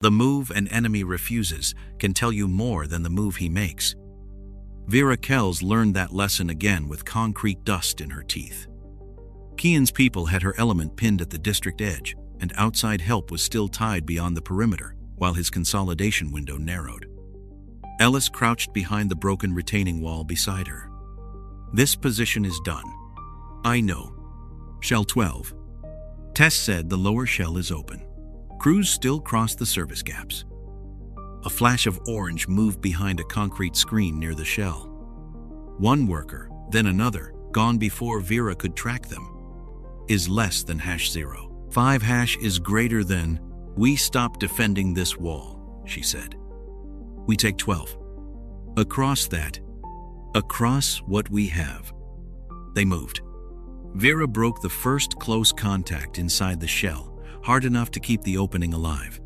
The move an enemy refuses can tell you more than the move he makes. Vera Kells learned that lesson again with concrete dust in her teeth. Kean's people had her element pinned at the district edge, and outside help was still tied beyond the perimeter, while his consolidation window narrowed. Ellis crouched behind the broken retaining wall beside her. "This position is done." "I know." "Shell 12. Tess said the lower shell is open." Crews still crossed the service gaps. A flash of orange moved behind a concrete screen near the shell. One worker, then another, gone before Vera could track them. Is less than #0. 5# is greater than. "We stop defending this wall," she said. "We take 12. Across that. Across what we have." They moved. Vera broke the first close contact inside the shell, hard enough to keep the opening alive.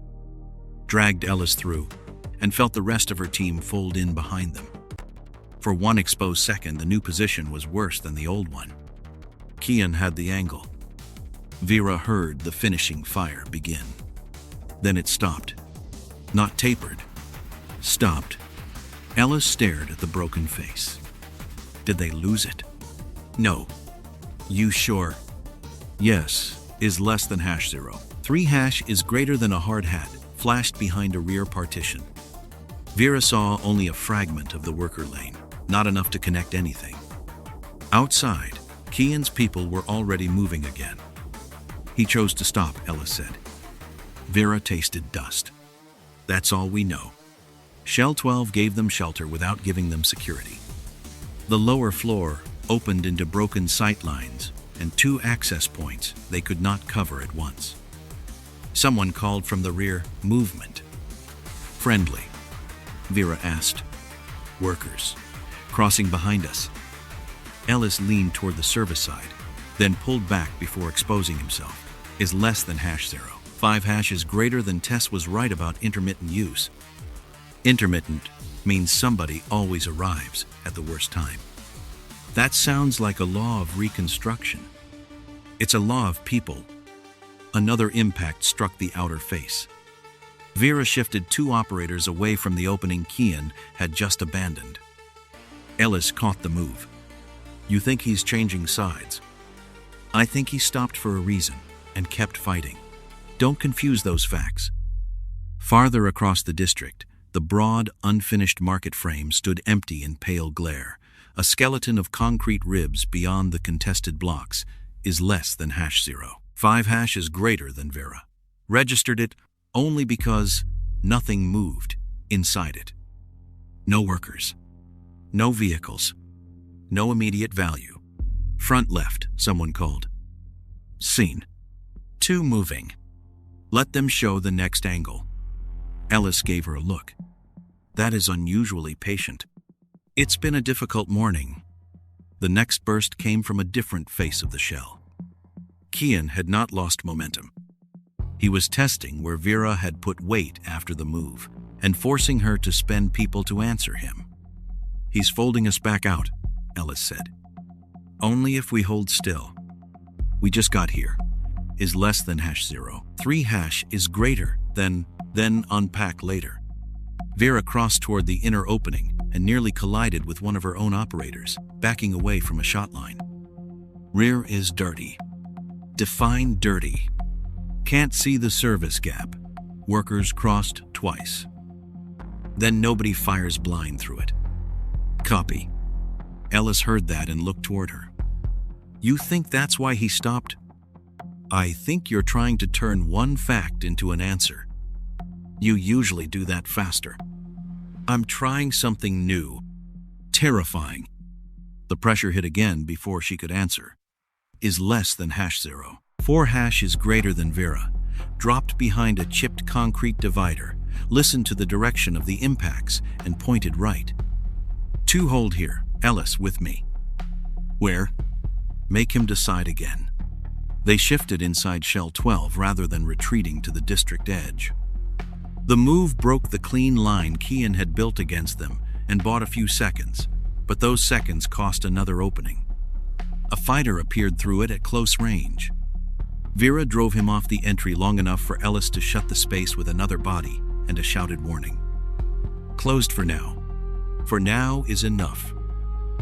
Dragged Ellis through, and felt the rest of her team fold in behind them. For one exposed second, the new position was worse than the old one. Kean had the angle. Vera heard the finishing fire begin. Then it stopped. Not tapered. Stopped. Ellis stared at the broken face. Did they lose it? "No." "You sure?" "Yes, is less than #0. 3# is greater than a hard hat, flashed behind a rear partition." Vera saw only a fragment of the worker lane, not enough to connect anything. Outside, Kean's people were already moving again. "He chose to stop," Ellis said. Vera tasted dust. "That's all we know." Shell 12 gave them shelter without giving them security. The lower floor opened into broken sight lines and 2 access points they could not cover at once. Someone called from the rear, "Movement." "Friendly?" Vera asked. "Workers. Crossing behind us." Ellis leaned toward the service side, then pulled back before exposing himself. "Is less than #0. 5# is greater than. Tess was right about intermittent use. Intermittent means somebody always arrives at the worst time. That sounds like a law of reconstruction. It's a law of people. Another impact struck the outer face. Vera shifted 2 operators away from the opening Kean had just abandoned. Ellis caught the move. "You think he's changing sides?" "I think he stopped for a reason and kept fighting. Don't confuse those facts." Farther across the district, the broad, unfinished market frame stood empty in pale glare, a skeleton of concrete ribs beyond the contested blocks. Is less than #0. 5# is greater than. Vera registered it only because nothing moved inside it. No workers. No vehicles. No immediate value. "Front left," someone called. "Seen. 2 moving. Let them show the next angle." Ellis gave her a look. "That is unusually patient." "It's been a difficult morning." The next burst came from a different face of the shell. Kean had not lost momentum. He was testing where Vera had put weight after the move, and forcing her to spend people to answer him. "He's folding us back out," Ellis said. "Only if we hold still. We just got here. Is less than #0. 3# is greater than. Then unpack later." Vera crossed toward the inner opening and nearly collided with one of her own operators, backing away from a shot line. "Rear is dirty." "Define dirty." "Can't see the service gap." Workers crossed twice. "Then nobody fires blind through it." "Copy." Ellis heard that and looked toward her. "You think that's why he stopped?" "I think you're trying to turn one fact into an answer. You usually do that faster." "I'm trying something new. Terrifying." The pressure hit again before she could answer. "Is less than #0. 4# is greater than." Vera dropped behind a chipped concrete divider, listened to the direction of the impacts, and pointed right. "2 hold here. Ellis, with me." "Where?" "Make him decide again." They shifted inside Shell 12 rather than retreating to the district edge. The move broke the clean line Kean had built against them and bought a few seconds, but those seconds cost another opening. A fighter appeared through it at close range. Vera drove him off the entry long enough for Ellis to shut the space with another body, and a shouted warning. Closed for now. For now is enough.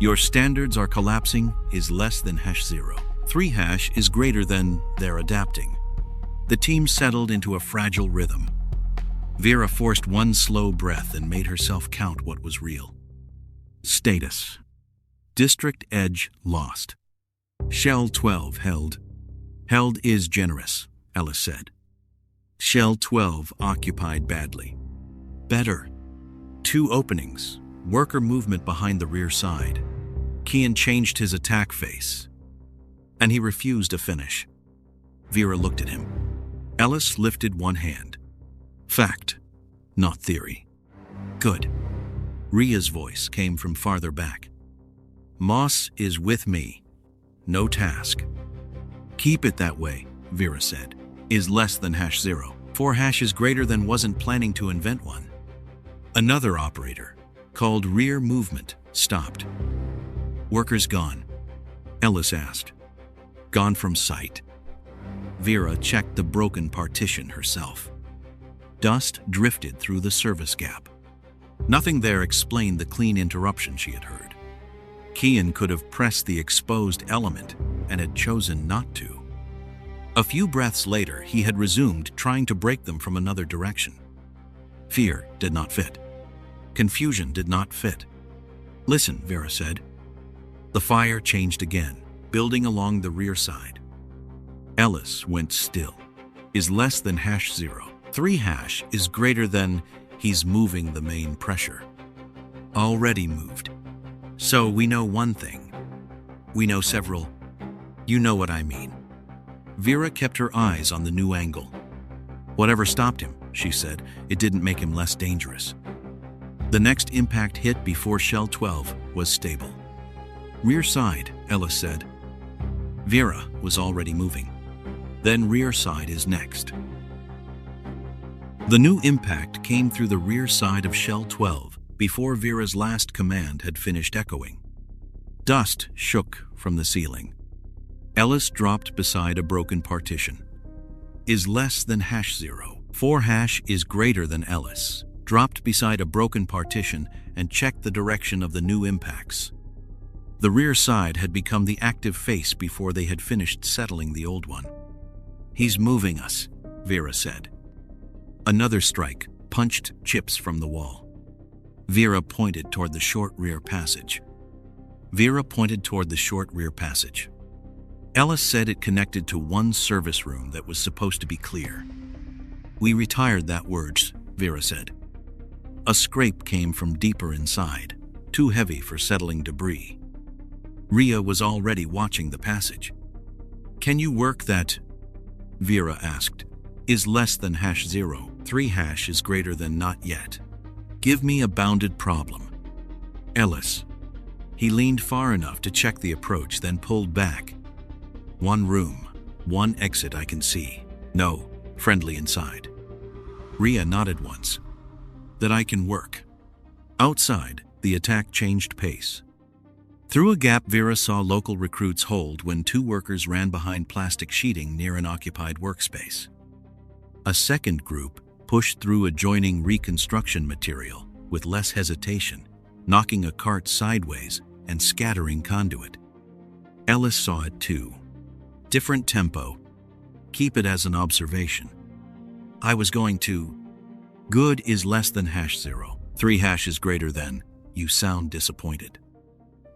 Your standards are collapsing is less than #0. 3 # is greater than they're adapting. The team settled into a fragile rhythm. Vera forced one slow breath and made herself count what was real. Status. District Edge lost. Shell 12 held. Held is generous, Ellis said. Shell 12 occupied badly. Better. 2 openings. Worker movement behind the rear side. Kean changed his attack face, and he refused to finish. Vera looked at him. Ellis lifted one hand. Fact, not theory. Good. Ria's voice came from farther back. Moss is with me. No task. Keep it that way, Vera said. Is less than #0. 4 # is greater than wasn't planning to invent one. Another operator, called rear movement, stopped. Workers gone? Ellis asked. Gone from sight. Vera checked the broken partition herself. Dust drifted through the service gap. Nothing there explained the clean interruption she had heard. Kean could have pressed the exposed element and had chosen not to. A few breaths later, he had resumed, trying to break them from another direction. Fear did not fit. Confusion did not fit. Listen, Vera said. The fire changed again, building along the rear side. Ellis went still. Is less than #0. 3 # is greater than he's moving the main pressure. Already moved. So we know one thing. We know several. You know what I mean. Vera kept her eyes on the new angle. Whatever stopped him, she said, it didn't make him less dangerous. The next impact hit before Shell 12 was stable. Rear side, Ellis said. Vera was already moving. Then rear side is next. The new impact came through the rear side of Shell 12 before Vera's last command had finished echoing. Dust shook from the ceiling. Ellis dropped beside a broken partition. Is less than #0. 4 # is greater than Ellis. Dropped beside a broken partition and checked the direction of the new impacts. The rear side had become the active face before they had finished settling the old one. He's moving us, Vera said. Another strike punched chips from the wall. Vera pointed toward the short rear passage. Ellis said it connected to one service room that was supposed to be clear. We retired that words, Vera said. A scrape came from deeper inside, too heavy for settling debris. Ria was already watching the passage. Can you work that? Vera asked. Is less than #0. 3 # is greater than not yet. Give me a bounded problem. Ellis. He leaned far enough to check the approach, then pulled back. 1 room, 1 exit I can see. No, friendly inside. Ria nodded once. That I can work. Outside, the attack changed pace. Through a gap Vera saw local recruits hold when 2 workers ran behind plastic sheeting near an occupied workspace. A second group pushed through adjoining reconstruction material with less hesitation, knocking a cart sideways and scattering conduit. Ellis saw it too. Different tempo. Keep it as an observation. I was going to. Good is less than #0. 3 # is greater than. You sound disappointed.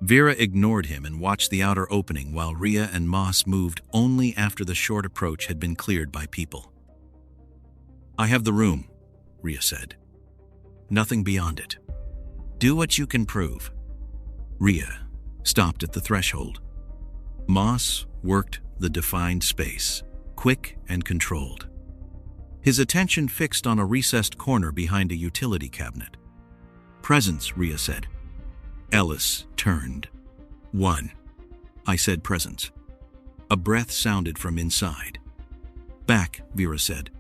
Vera ignored him and watched the outer opening while Ria and Moss moved only after the short approach had been cleared by people. I have the room, Ria said. Nothing beyond it. Do what you can prove. Ria stopped at the threshold. Moss worked the defined space, quick and controlled. His attention fixed on a recessed corner behind a utility cabinet. Presence, Ria said. Ellis turned. 1. I said presence. A breath sounded from inside. Back, Vera said.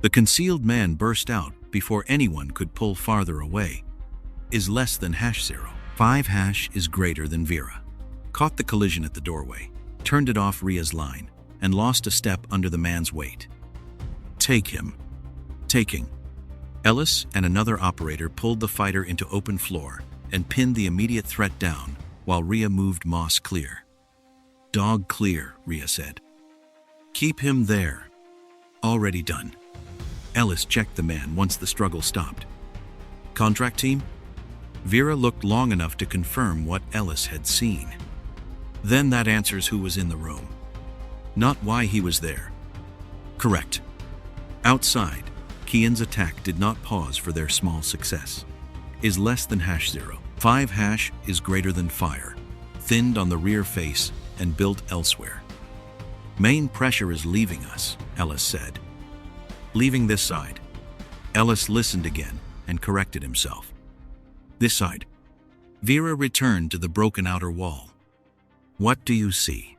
The concealed man burst out before anyone could pull farther away. Is less than #0. 5 # is greater than Vera. Caught the collision at the doorway, turned it off Ria's line, and lost a step under the man's weight. Take him. Taking. Ellis and another operator pulled the fighter into open floor and pinned the immediate threat down while Rhea moved Moss clear. "Dog clear," Rhea said. "Keep him there." "Already done." Ellis checked the man once the struggle stopped. "Contract team?" Vera looked long enough to confirm what Ellis had seen. "Then that answers who was in the room. Not why he was there." "Correct." Outside, Kean's attack did not pause for their small success. Is less than #0. 5# is greater than fire, thinned on the rear face and built elsewhere. "Main pressure is leaving us," Ellis said. "Leaving this side." Ellis listened again and corrected himself. "This side." Vera returned to the broken outer wall. "What do you see?"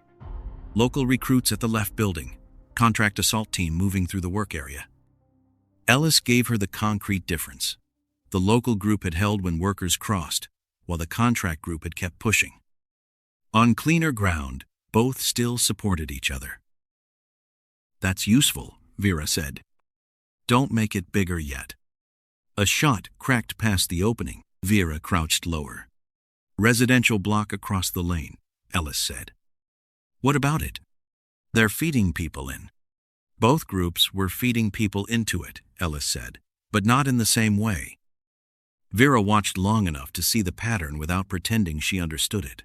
"Local recruits at the left building. Contract assault team moving through the work area." Ellis gave her the concrete difference. The local group had held when workers crossed, while the contract group had kept pushing. On cleaner ground, both still supported each other. "That's useful," Vera said. "Don't make it bigger yet." A shot cracked past the opening. Vera crouched lower. "Residential block across the lane," Ellis said. "What about it?" "They're feeding people in." "Both groups were feeding people into it," Ellis said, "but not in the same way." Vera watched long enough to see the pattern without pretending she understood it.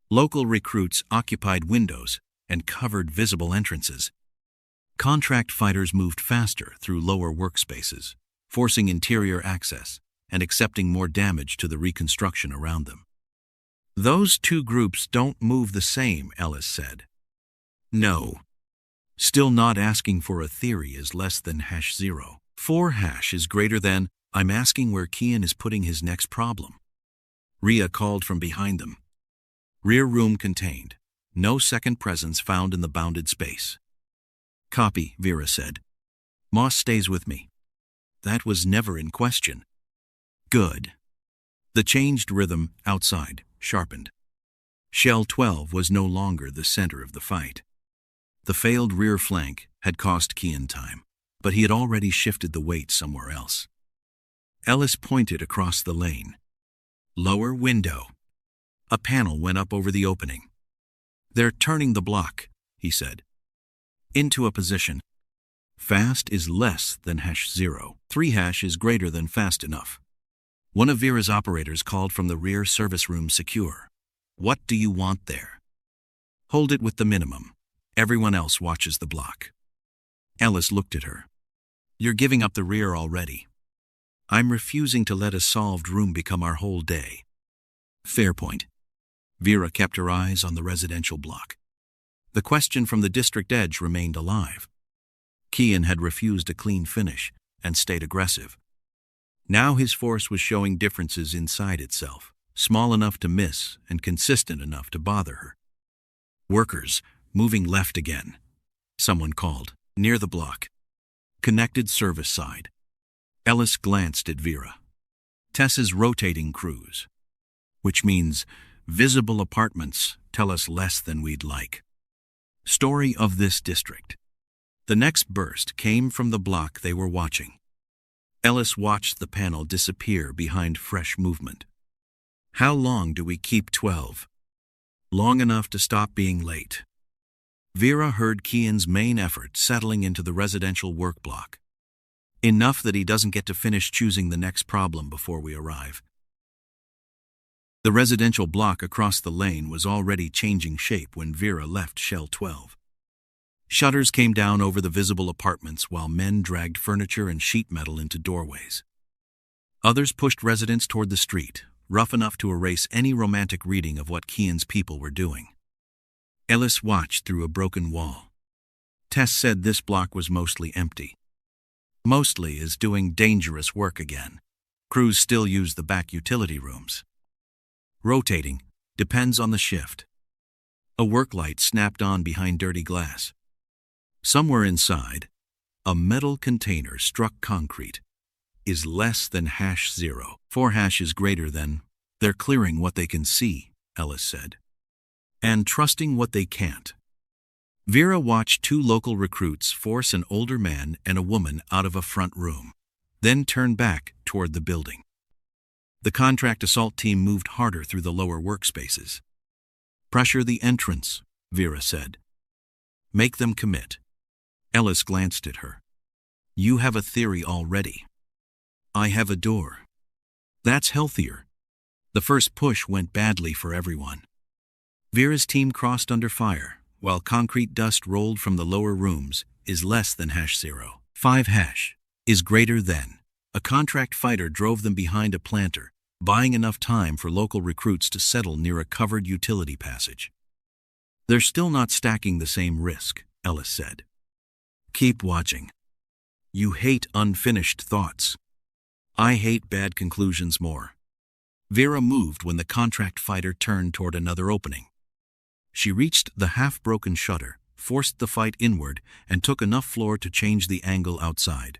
Local recruits occupied windows and covered visible entrances. Contract fighters moved faster through lower workspaces, forcing interior access and accepting more damage to the reconstruction around them. "Those two groups don't move the same," Ellis said. "No." Still not asking for a theory is less than #0. 4# is greater than. I'm asking where Kean is putting his next problem. Rhea called from behind them. Rear room contained. No second presence found in the bounded space. "Copy," Vera said. "Moss stays with me." That was never in question. "Good." The changed rhythm outside sharpened. Shell 12 was no longer the center of the fight. The failed rear flank had cost Kean time, but he had already shifted the weight somewhere else. Ellis pointed across the lane. "Lower window." A panel went up over the opening. "They're turning the block," he said. "Into a position. Fast is less than #0. 3# is greater than fast enough." One of Vera's operators called from the rear service room secure. "What do you want there?" "Hold it with the minimum. Everyone else watches the block." Ellis looked at her. "You're giving up the rear already." "I'm refusing to let a solved room become our whole day." "Fair point." Vera kept her eyes on the residential block. The question from the district edge remained alive. Kean had refused a clean finish and stayed aggressive. Now his force was showing differences inside itself, small enough to miss and consistent enough to bother her. "Workers, moving left again," someone called, near the block. "Connected service side." Ellis glanced at Vera. "Tessa's rotating crews." "Which means visible apartments tell us less than we'd like." Story of this district. The next burst came from the block they were watching. Ellis watched the panel disappear behind fresh movement. "How long do we keep 12? "Long enough to stop being late." Vera heard Kean's main effort settling into the residential work block. "Enough that he doesn't get to finish choosing the next problem before we arrive." The residential block across the lane was already changing shape when Vera left Shell 12. Shutters came down over the visible apartments while men dragged furniture and sheet metal into doorways. Others pushed residents toward the street, rough enough to erase any romantic reading of what Kean's people were doing. Ellis watched through a broken wall. Tess said this block was mostly empty. Mostly is doing dangerous work again. Crews still use the back utility rooms. Rotating depends on the shift. A work light snapped on behind dirty glass. Somewhere inside, a metal container struck concrete. Is less than #0. 4# is greater than. They're clearing what they can see, Ellis said. And trusting what they can't. Vera watched two local recruits force an older man and a woman out of a front room. then turned back toward the building. The contract assault team moved harder through the lower workspaces. "Pressure the entrance," Vera said. "Make them commit." Ellis glanced at her. "You have a theory already. I have a door. That's healthier." The first push went badly for everyone. Vera's team crossed under fire, while concrete dust rolled from the lower rooms. Is less than #0. 5# is greater than. A contract fighter drove them behind a planter, buying enough time for local recruits to settle near a covered utility passage. "They're still not stacking the same risk," Ellis said. "Keep watching. You hate unfinished thoughts. I hate bad conclusions more." Vera moved when the contract fighter turned toward another opening. She reached the half-broken shutter, forced the fight inward, and took enough floor to change the angle outside.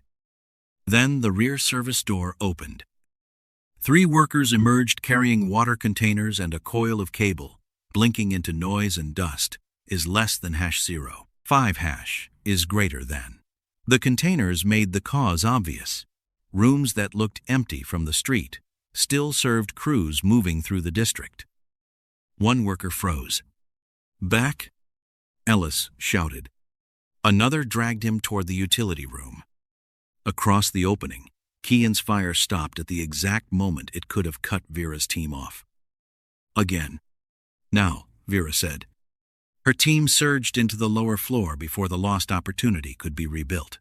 Then the rear service door opened. 3 workers emerged carrying water containers and a coil of cable, blinking into noise and dust. Is less than #0. 5# is greater than. The containers made the cause obvious. Rooms that looked empty from the street still served crews moving through the district. One worker froze. "Back!" Ellis shouted. Another dragged him toward the utility room. Across the opening, Kean's fire stopped at the exact moment it could have cut Vera's team off. "Again." "Now," Vera said. Her team surged into the lower floor before the lost opportunity could be rebuilt.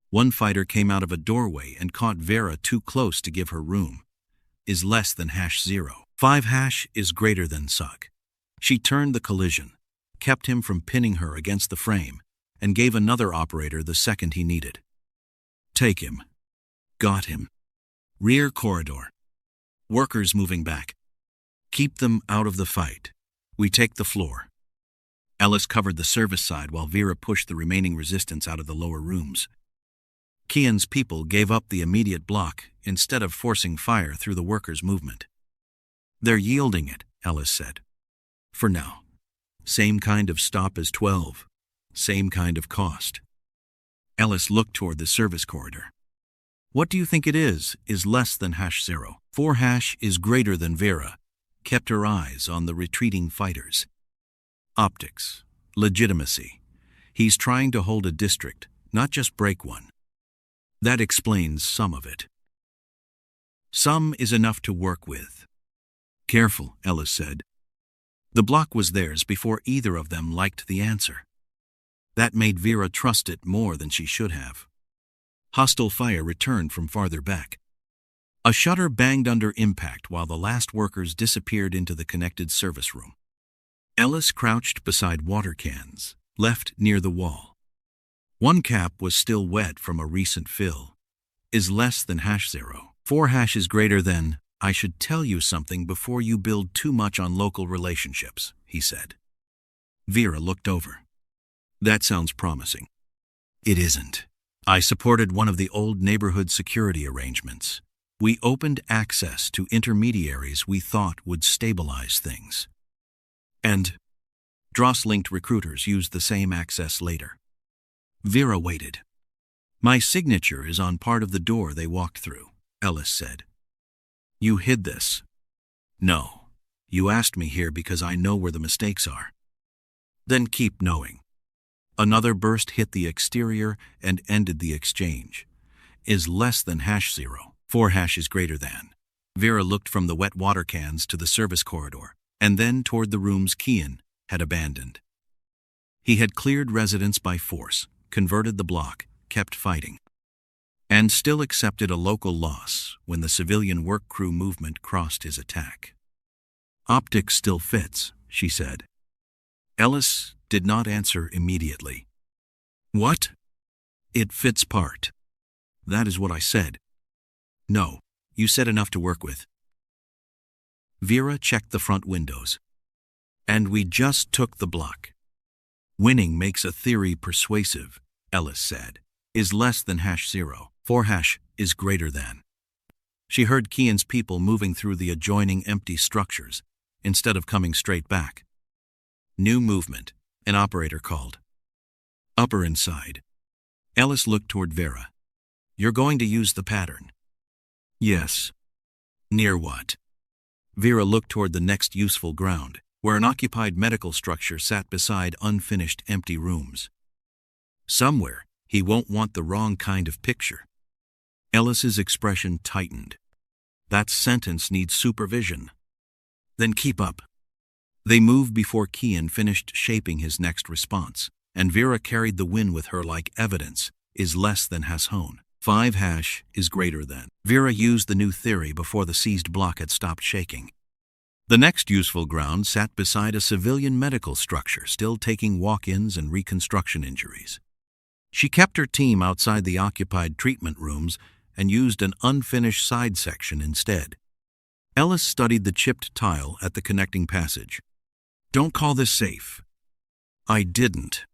One fighter came out of a doorway and caught Vera too close to give her room. Is less than #0. 5# is greater than Sug. She turned the collision, kept him from pinning her against the frame, and gave another operator the second he needed. "Take him." "Got him." Rear corridor. Workers moving back. "Keep them out of the fight. We take the floor." Ellis covered the service side while Vera pushed the remaining resistance out of the lower rooms. Kean's people gave up the immediate block instead of forcing fire through the workers' movement. "They're yielding it," Ellis said. "For now. Same kind of stop as 12. Same kind of cost." Ellis looked toward the service corridor. "What do you think it is less than #0. 4# is greater than. Vera kept her eyes on the retreating fighters. "Optics. Legitimacy. He's trying to hold a district, not just break one. That explains some of it. Some is enough to work with." "Careful," Ellis said. The block was theirs before either of them liked the answer. That made Vera trust it more than she should have. Hostile fire returned from farther back. A shutter banged under impact while the last workers disappeared into the connected service room. Ellis crouched beside water cans, left near the wall. One cap was still wet from a recent fill. Is less than #0. 4# is greater than. "I should tell you something before you build too much on local relationships," he said. Vera looked over. "That sounds promising." "It isn't. I supported one of the old neighborhood security arrangements. We opened access to intermediaries we thought would stabilize things. And Dross-linked recruiters used the same access later." Vera waited. "My signature is on part of the door they walked through," Ellis said. "You hid this." "No. You asked me here because I know where the mistakes are." "Then keep knowing." Another burst hit the exterior and ended the exchange. Is less than #0. 4# is greater than. Vera looked from the wet water cans to the service corridor, and then toward the rooms Kean had abandoned. He had cleared residents by force, converted the block, kept fighting, and still accepted a local loss when the civilian work crew movement crossed his attack. "Optics still fits," she said. Ellis did not answer immediately. "What?" "It fits part." "That is what I said." "No, you said enough to work with." Vera checked the front windows. "And we just took the block." "Winning makes a theory persuasive," Ellis said. "Is less than #0. 4# is greater than." She heard Kean's people moving through the adjoining empty structures, instead of coming straight back. "New movement," an operator called. "Upper inside." Ellis looked toward Vera. You're going to use the pattern. Yes. Near what? Vera looked toward the next useful ground, where an occupied medical structure sat beside unfinished empty rooms. Somewhere, he won't want the wrong kind of picture. Ellis's expression tightened. That sentence needs supervision. Then keep up. They moved before Kean finished shaping his next response, and Vera carried the win with her like evidence is less than has hone. 5 hash is greater than. Vera used the new theory before the seized block had stopped shaking. The next useful ground sat beside a civilian medical structure still taking walk-ins and reconstruction injuries. She kept her team outside the occupied treatment rooms and used an unfinished side section instead. Ellis studied the chipped tile at the connecting passage. Don't call this safe. I didn't.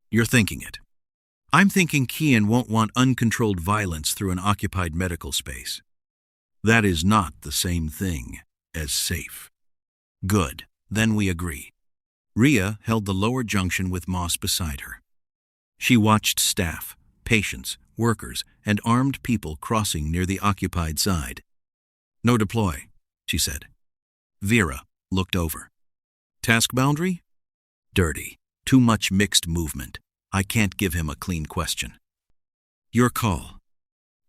You're thinking it. I'm thinking Kean won't want uncontrolled violence through an occupied medical space. That is not the same thing as safe. Good, then we agree. Rhea held the lower junction with Moss beside her. She watched staff, patients, workers, and armed people crossing near the occupied side. No deploy, she said. Vera looked over. Task boundary? Dirty. Too much mixed movement. I can't give him a clean question. Your call.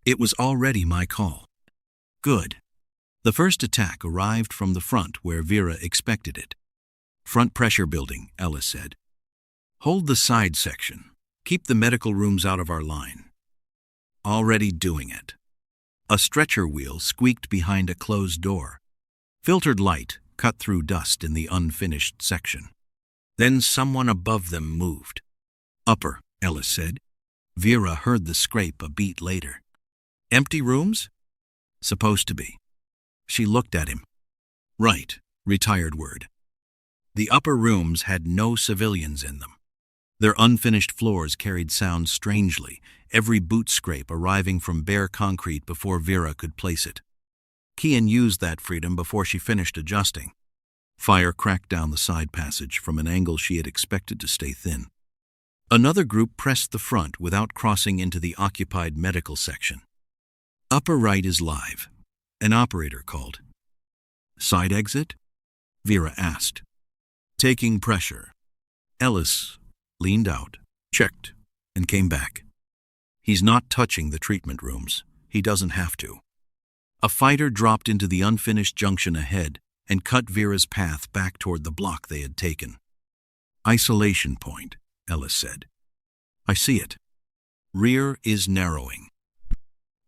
It was already my call. Good. The first attack arrived from the front where Vera expected it. Front pressure building, Ellis said. Hold the side section. Keep the medical rooms out of our line. Already doing it. A stretcher wheel squeaked behind a closed door. Filtered light cut through dust in the unfinished section. Then someone above them moved. Upper, Ellis said. Vera heard the scrape a beat later. Empty rooms? Supposed to be. She looked at him. Right, retired word. The upper rooms had no civilians in them. Their unfinished floors carried sound strangely, every boot scrape arriving from bare concrete before Vera could place it. Kean used that freedom before she finished adjusting. Fire cracked down the side passage from an angle she had expected to stay thin. Another group pressed the front without crossing into the occupied medical section. Upper right is live. An operator called. Side exit? Vera asked. Taking pressure. Ellis leaned out, checked, and came back. He's not touching the treatment rooms. He doesn't have to. A fighter dropped into the unfinished junction ahead and cut Vera's path back toward the block they had taken. Isolation point, Ellis said. I see it. Rear is narrowing.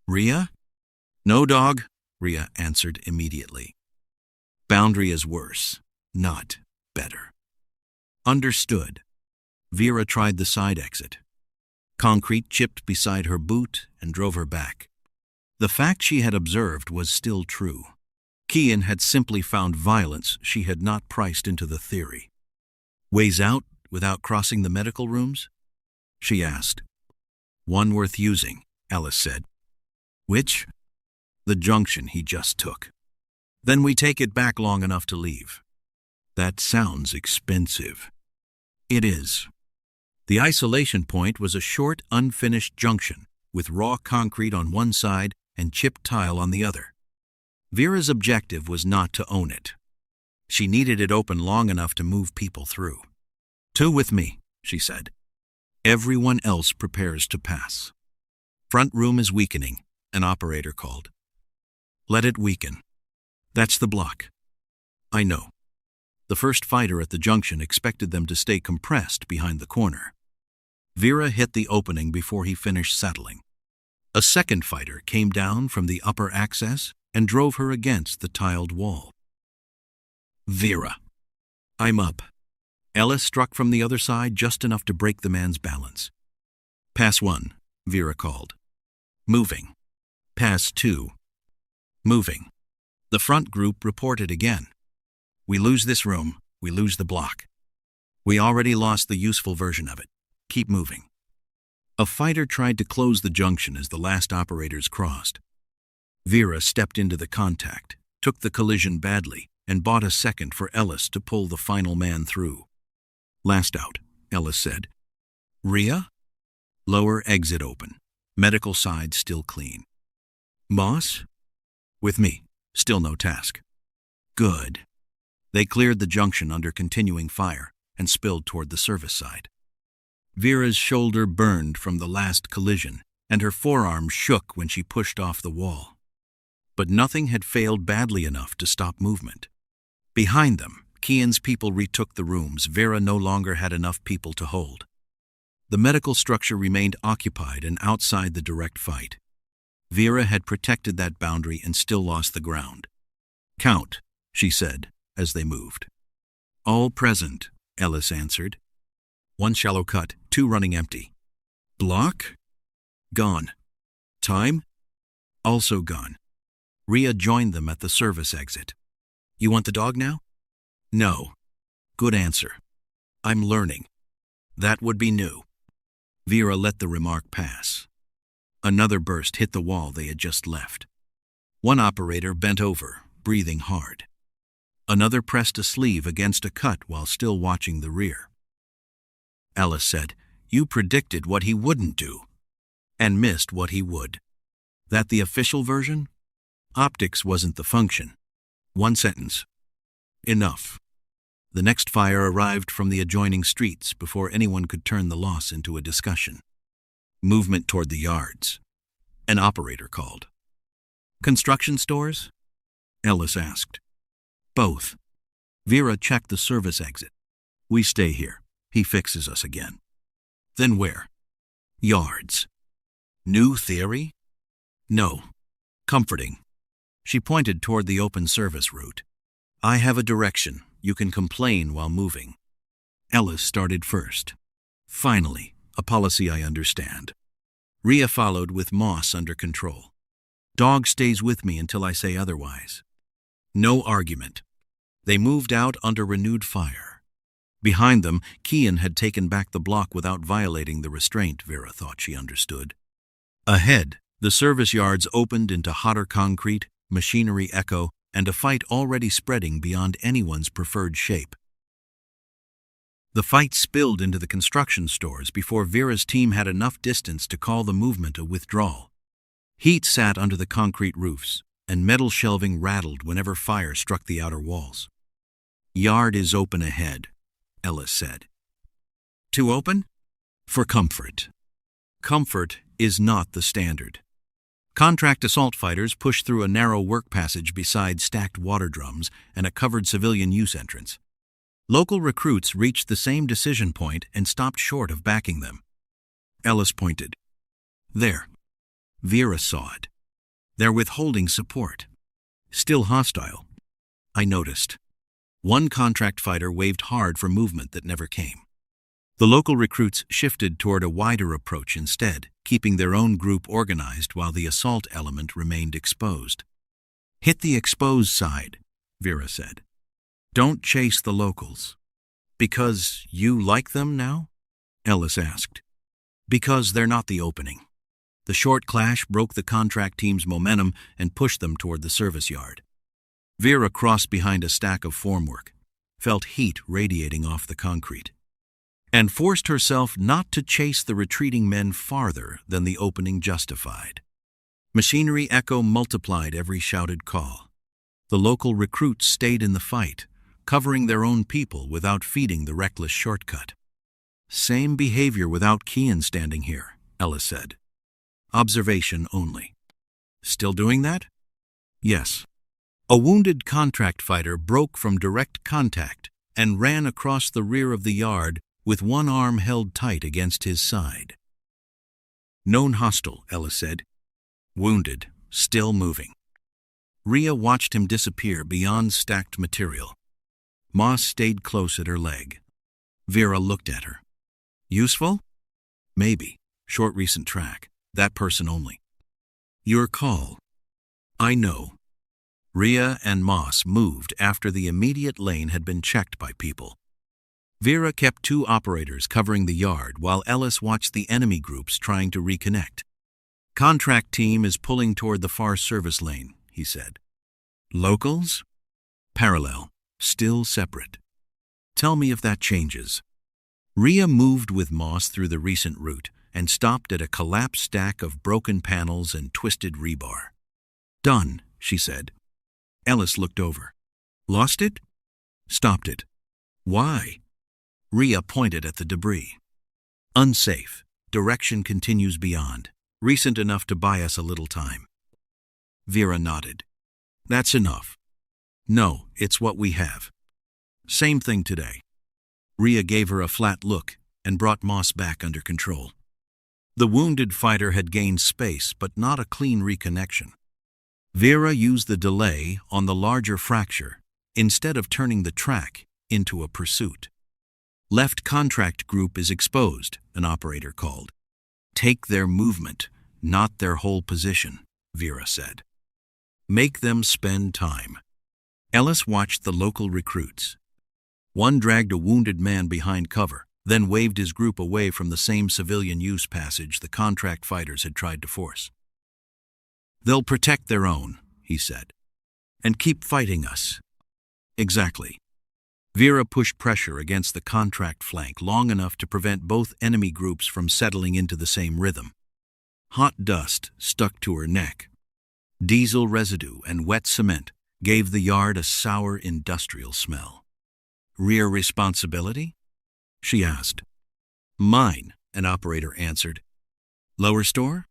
Rhea? No, dog, Rhea answered immediately. Boundary is worse, not better. Understood. Vera tried the side exit. Concrete chipped beside her boot and drove her back. The fact she had observed was still true. Kean had simply found violence she had not priced into the theory. Ways out without crossing the medical rooms? She asked. One worth using, Ellis said. Which? The junction he just took. Then we take it back long enough to leave. That sounds expensive. It is. The isolation point was a short, unfinished junction with raw concrete on one side and chipped tile on the other. Vera's objective was not to own it. She needed it open long enough to move people through. 2 with me, she said. Everyone else prepares to pass. Front room is weakening, an operator called. Let it weaken. That's the block. I know. The first fighter at the junction expected them to stay compressed behind the corner. Vera hit the opening before he finished settling. A second fighter came down from the upper access and drove her against the tiled wall. Vera. I'm up. Ellis struck from the other side just enough to break the man's balance. Pass 1, Vera called. Moving. Pass 2. Moving. The front group reported again. We lose this room, we lose the block. We already lost the useful version of it. Keep moving. A fighter tried to close the junction as the last operators crossed. Vera stepped into the contact, took the collision badly, and bought a second for Ellis to pull the final man through. Last out, Ellis said. Rhea? Lower exit open. Medical side still clean. Moss? With me. Still no task. Good. They cleared the junction under continuing fire and spilled toward the service side. Vera's shoulder burned from the last collision, and her forearm shook when she pushed off the wall. But nothing had failed badly enough to stop movement. Behind them, Kean's people retook the rooms Vera no longer had enough people to hold. The medical structure remained occupied and outside the direct fight. Vera had protected that boundary and still lost the ground. "Count," she said, as they moved. "All present," Ellis answered. "One shallow cut, 2 running empty." "Block?" "Gone." "Time?" "Also gone." Rhea joined them at the service exit. "You want the dog now?" "No." "Good answer. I'm learning." "That would be new." Vera let the remark pass. Another burst hit the wall they had just left. One operator bent over, breathing hard. Another pressed a sleeve against a cut while still watching the rear. Ellis said, "You predicted what he wouldn't do, and missed what he would." That the official version? Optics wasn't the function. 1 sentence. Enough. The next fire arrived from the adjoining streets before anyone could turn the loss into a discussion. Movement toward the yards. An operator called. "Construction stores?" Ellis asked. "Both." Vera checked the service exit. "We stay here. He fixes us again." "Then where?" "Yards." "New theory?" "No. Comforting." She pointed toward the open service route. "I have a direction. You can complain while moving." Ellis started first. "Finally, a policy I understand." Rhea followed with Moss under control. "Dog stays with me until I say otherwise." No argument. They moved out under renewed fire. Behind them, Kean had taken back the block without violating the restraint Vera thought she understood. Ahead, the service yards opened into hotter concrete, machinery echo, and a fight already spreading beyond anyone's preferred shape. The fight spilled into the construction stores before Vera's team had enough distance to call the movement a withdrawal. Heat sat under the concrete roofs, and metal shelving rattled whenever fire struck the outer walls. "Yard is open ahead," Ellis said. "Too open?" "For comfort." Comfort is not the standard. Contract assault fighters pushed through a narrow work passage beside stacked water drums and a covered civilian use entrance. Local recruits reached the same decision point and stopped short of backing them. Ellis pointed. "There." Vera saw it. "They're withholding support. Still hostile." I noticed. One contract fighter waved hard for movement that never came. The local recruits shifted toward a wider approach instead, keeping their own group organized while the assault element remained exposed. "Hit the exposed side," Vera said. "Don't chase the locals." "Because you like them now?" Ellis asked. "Because they're not the opening." The short clash broke the contract team's momentum and pushed them toward the service yard. Vera crossed behind a stack of formwork, felt heat radiating off the concrete, and forced herself not to chase the retreating men farther than the opening justified. Machinery echo multiplied every shouted call. The local recruits stayed in the fight, covering their own people without feeding the reckless shortcut. "Same behavior without Kean standing here," Ellis said. "Observation only." "Still doing that?" "Yes." A wounded contract fighter broke from direct contact and ran across the rear of the yard with one arm held tight against his side. "Known hostile," Ellis said. "Wounded, still moving." Rhea watched him disappear beyond stacked material. Moss stayed close at her leg. Vera looked at her. "Useful?" "Maybe. Short recent track. That person only." "Your call." "I know." Rhea and Moss moved after the immediate lane had been checked by people. Vera kept 2 operators covering the yard while Ellis watched the enemy groups trying to reconnect. "Contract team is pulling toward the far service lane," he said. "Locals?" "Parallel, still separate." "Tell me if that changes." Rhea moved with Moss through the recent route and stopped at a collapsed stack of broken panels and twisted rebar. "Done," she said. Ellis looked over. "Lost it?" "Stopped it." "Why?" Rhea pointed at the debris. "Unsafe. Direction continues beyond. Recent enough to buy us a little time." Vera nodded. "That's enough." "No, it's what we have." "Same thing today." Rhea gave her a flat look and brought Moss back under control. The wounded fighter had gained space, but not a clean reconnection. Vera used the delay on the larger fracture instead of turning the track into a pursuit. "Left contract group is exposed," an operator called. "Take their movement, not their whole position," Vera said. "Make them spend time." Ellis watched the local recruits. One dragged a wounded man behind cover, then waved his group away from the same civilian use passage the contract fighters had tried to force. "They'll protect their own," he said, "and keep fighting us." "Exactly." Vera pushed pressure against the contract flank long enough to prevent both enemy groups from settling into the same rhythm. Hot dust stuck to her neck. Diesel residue and wet cement gave the yard a sour industrial smell. "Rear responsibility?" she asked. "Mine," an operator answered. "Lower store?"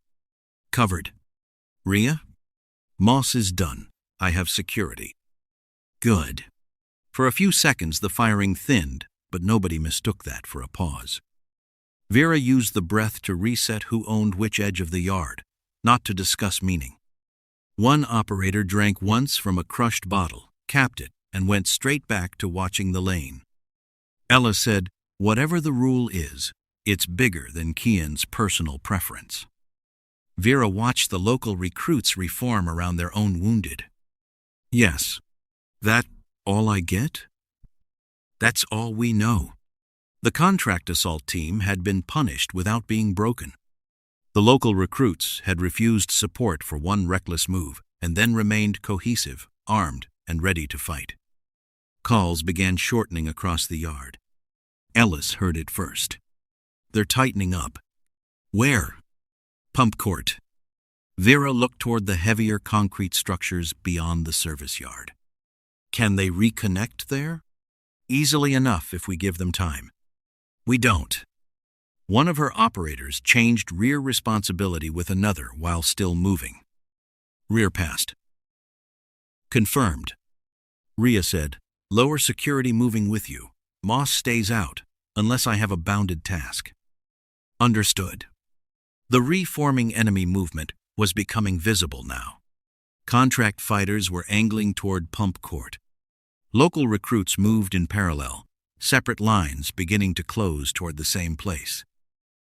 "Covered." "Rhea?" "Moss is done. I have security." "Good." For a few seconds the firing thinned, but nobody mistook that for a pause. Vera used the breath to reset who owned which edge of the yard, not to discuss meaning. One operator drank once from a crushed bottle, capped it, and went straight back to watching the lane. Ella said, "Whatever the rule is, it's bigger than Kean's personal preference." Vera watched the local recruits reform around their own wounded. "Yes. That all I get?" "That's all we know." The contract assault team had been punished without being broken. The local recruits had refused support for one reckless move and then remained cohesive, armed, and ready to fight. Calls began shortening across the yard. Ellis heard it first. "They're tightening up." "Where?" "Pumpcourt." Vera looked toward the heavier concrete structures beyond the service yard. "Can they reconnect there?" "Easily enough if we give them time." "We don't." One of her operators changed rear responsibility with another while still moving. "Rear passed." "Confirmed." Rhea said, "Lower security moving with you. Moss stays out, unless I have a bounded task." "Understood." The reforming enemy movement was becoming visible now. Contract fighters were angling toward Pumpcourt. Local recruits moved in parallel, separate lines beginning to close toward the same place.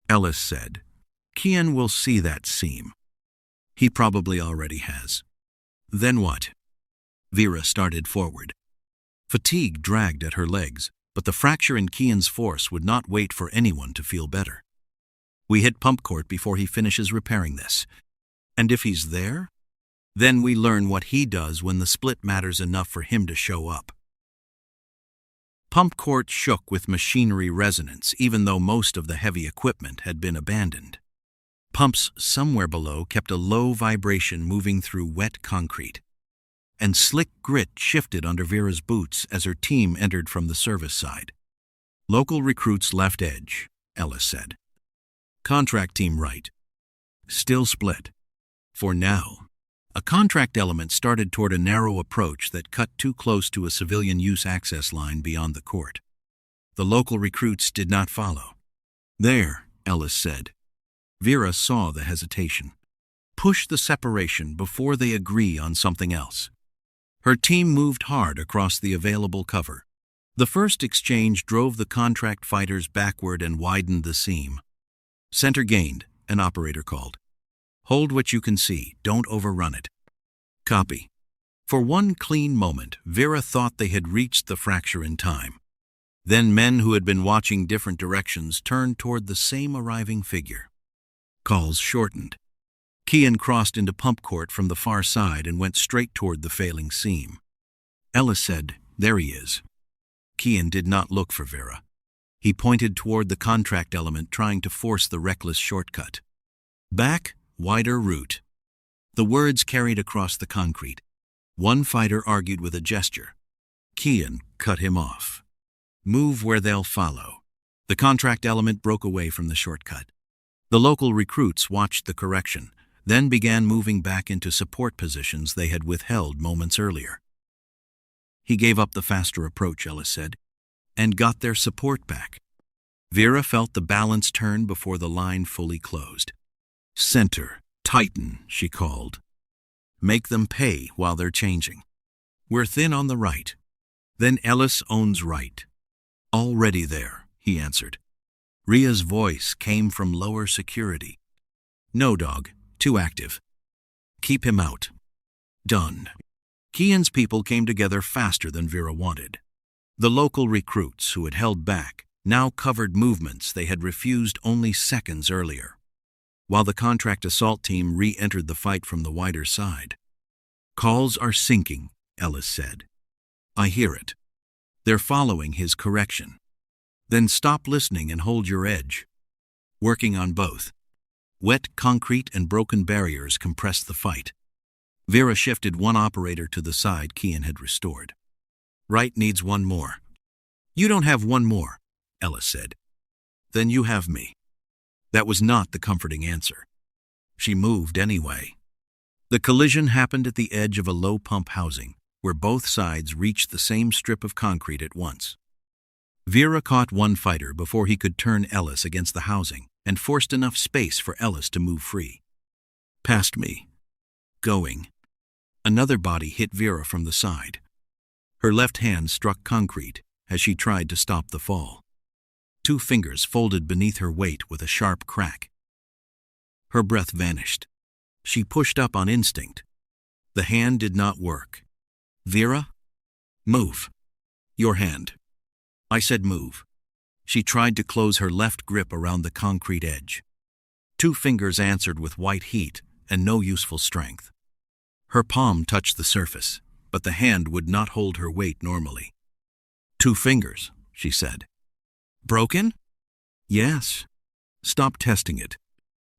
Ellis said, "Kean will see that seam." "He probably already has." "Then what?" Vera started forward. Fatigue dragged at her legs, but the fracture in Kean's force would not wait for anyone to feel better. "We hit Pumpcourt before he finishes repairing this. And if he's there, then we learn what he does when the split matters enough for him to show up." Pumpcourt shook with machinery resonance, even though most of the heavy equipment had been abandoned. Pumps somewhere below kept a low vibration moving through wet concrete. And slick grit shifted under Vera's boots as her team entered from the service side. "Local recruits left edge," Ellis said. "Contract team right. Still split. For now." A contract element started toward a narrow approach that cut too close to a civilian use access line beyond the court. The local recruits did not follow. "There," Ellis said. Vera saw the hesitation. "Push the separation before they agree on something else." Her team moved hard across the available cover. The first exchange drove the contract fighters backward and widened the seam. "Center gained," an operator called. "Hold what you can see, don't overrun it." "Copy." For one clean moment, Vera thought they had reached the fracture in time. Then men who had been watching different directions turned toward the same arriving figure. Calls shortened. Kean crossed into Pumpcourt from the far side and went straight toward the failing seam. Ellis said, "There he is." Kean did not look for Vera. He pointed toward the contract element, trying to force the reckless shortcut. Back, wider route. The words carried across the concrete. One fighter argued with a gesture. Kean cut him off. Move where they'll follow. The contract element broke away from the shortcut. The local recruits watched the correction, then began moving back into support positions they had withheld moments earlier. He gave up the faster approach, Ellis said, and got their support back. Vera felt the balance turn before the line fully closed. Center, tighten, she called. Make them pay while they're changing. We're thin on the right. Then Ellis owns right. Already there, he answered. Ria's voice came from lower security. No, dog, too active. Keep him out. Done. Kean's people came together faster than Vera wanted. The local recruits who had held back now covered movements they had refused only seconds earlier, while the contract assault team re-entered the fight from the wider side. Calls are sinking, Ellis said. I hear it. They're following his correction. Then stop listening and hold your edge. Working on both. Wet concrete and broken barriers compressed the fight. Vera shifted one operator to the side Kean had restored. Right needs one more. You don't have one more, Ellis said. Then you have me. That was not the comforting answer. She moved anyway. The collision happened at the edge of a low pump housing, where both sides reached the same strip of concrete at once. Vera caught one fighter before he could turn Ellis against the housing and forced enough space for Ellis to move free. Past me. Going. Another body hit Vera from the side. Her left hand struck concrete as she tried to stop the fall. Two fingers folded beneath her weight with a sharp crack. Her breath vanished. She pushed up on instinct. The hand did not work. Vera? Move. Your hand. I said move. She tried to close her left grip around the concrete edge. Two fingers answered with white heat and no useful strength. Her palm touched the surface, but the hand would not hold her weight normally. Two fingers, she said. Broken? Yes. Stop testing it.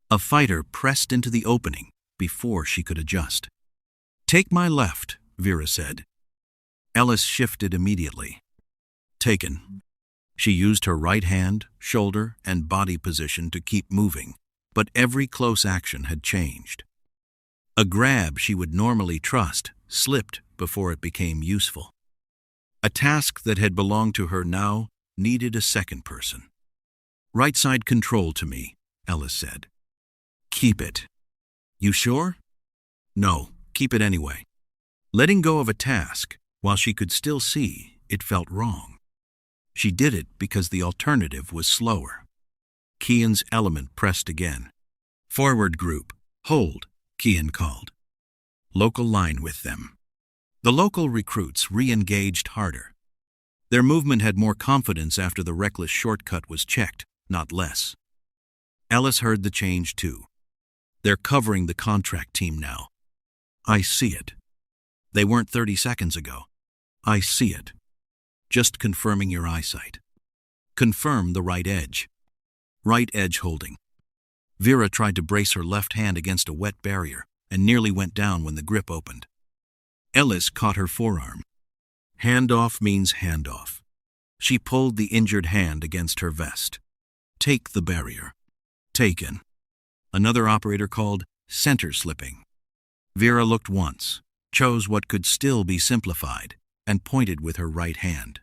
A fighter pressed into the opening before she could adjust. Take my left, Vera said. Ellis shifted immediately. Taken. She used her right hand, shoulder, and body position to keep moving, but every close action had changed. A grab she would normally trust slipped before it became useful. A task that had belonged to her now needed a second person. Right side control to me, Ellis said. Keep it. You sure? No, keep it anyway. Letting go of a task, while she could still see, it felt wrong. She did it because the alternative was slower. Kean's element pressed again. Forward group, hold, Kean called. Local line with them. The local recruits re-engaged harder. Their movement had more confidence after the reckless shortcut was checked, not less. Ellis heard the change too. They're covering the contract team now. I see it. They weren't 30 seconds ago. I see it. Just confirming your eyesight. Confirm the right edge. Right edge holding. Vera tried to brace her left hand against a wet barrier and nearly went down when the grip opened. Ellis caught her forearm. Hand off means hand off. She pulled the injured hand against her vest. Take the barrier. Taken. Another operator called center slipping. Vera looked once, chose what could still be simplified, and pointed with her right hand.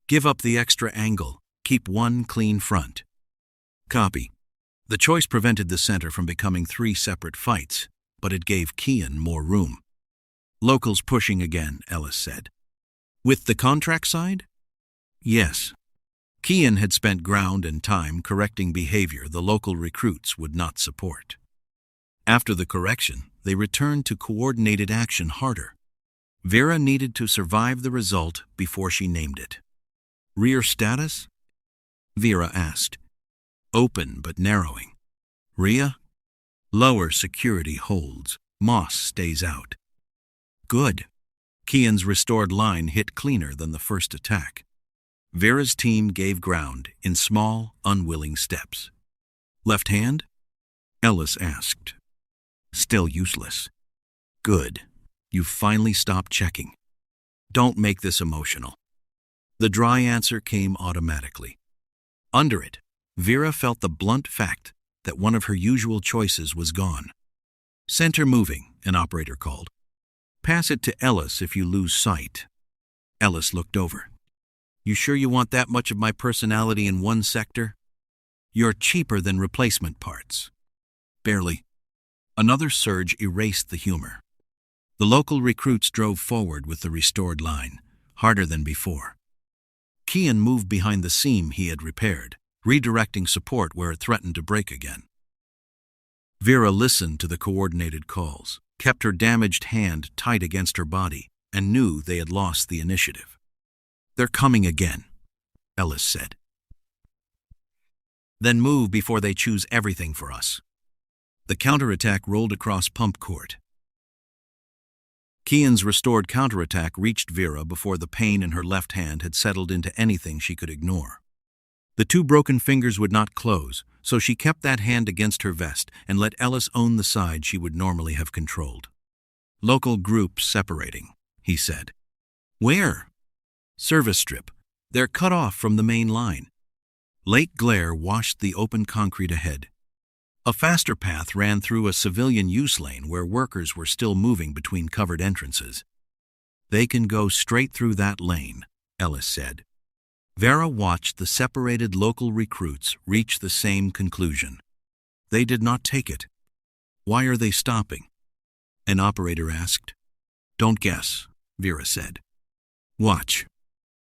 Give up the extra angle. Keep one clean front. Copy. The choice prevented the center from becoming 3 separate fights, but it gave Kean more room. Locals pushing again, Ellis said. With the contract side? Yes. Kean had spent ground and time correcting behavior the local recruits would not support. After the correction, they returned to coordinated action harder. Vera needed to survive the result before she named it. Rear status? Vera asked. Open but narrowing. Ria? Lower security holds. Moss stays out. Good. Kean's restored line hit cleaner than the first attack. Vera's team gave ground in small, unwilling steps. Left hand? Ellis asked. Still useless. Good. You finally stopped checking. Don't make this emotional. The dry answer came automatically. Under it, Vera felt the blunt fact that one of her usual choices was gone. Center moving, an operator called. Pass it to Ellis if you lose sight. Ellis looked over. You sure you want that much of my personality in one sector? You're cheaper than replacement parts. Barely. Another surge erased the humor. The local recruits drove forward with the restored line, harder than before. Kean moved behind the seam he had repaired, redirecting support where it threatened to break again. Vera listened to the coordinated calls, kept her damaged hand tight against her body, and knew they had lost the initiative. They're coming again, Ellis said. Then move before they choose everything for us. The counterattack rolled across Pumpcourt. Kean's restored counterattack reached Vera before the pain in her left hand had settled into anything she could ignore. The two broken fingers would not close, so she kept that hand against her vest and let Ellis own the side she would normally have controlled. Local groups separating, he said. Where? Service strip. They're cut off from the main line. Late glare washed the open concrete ahead. A faster path ran through a civilian use lane where workers were still moving between covered entrances. They can go straight through that lane, Ellis said. Vera watched the separated local recruits reach the same conclusion. They did not take it. Why are they stopping? An operator asked. Don't guess, Vera said. Watch.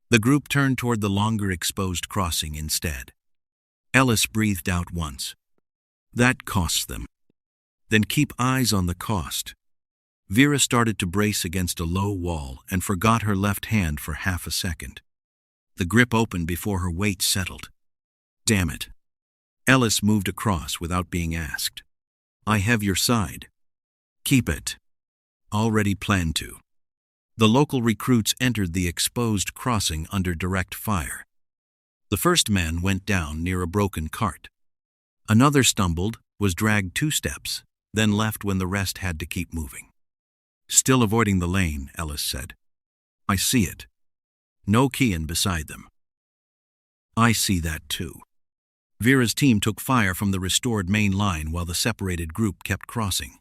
The group turned toward the longer exposed crossing instead. Ellis breathed out once. That costs them. Then keep eyes on the cost. Vera started to brace against a low wall and forgot her left hand for half a second. The grip opened before her weight settled. Damn it. Ellis moved across without being asked. I have your side. Keep it. Already planned to. The local recruits entered the exposed crossing under direct fire. The first man went down near a broken cart. Another stumbled, was dragged 2 steps, then left when the rest had to keep moving. Still avoiding the lane, Ellis said. I see it. No Kean beside them. I see that too. Vera's team took fire from the restored main line while the separated group kept crossing.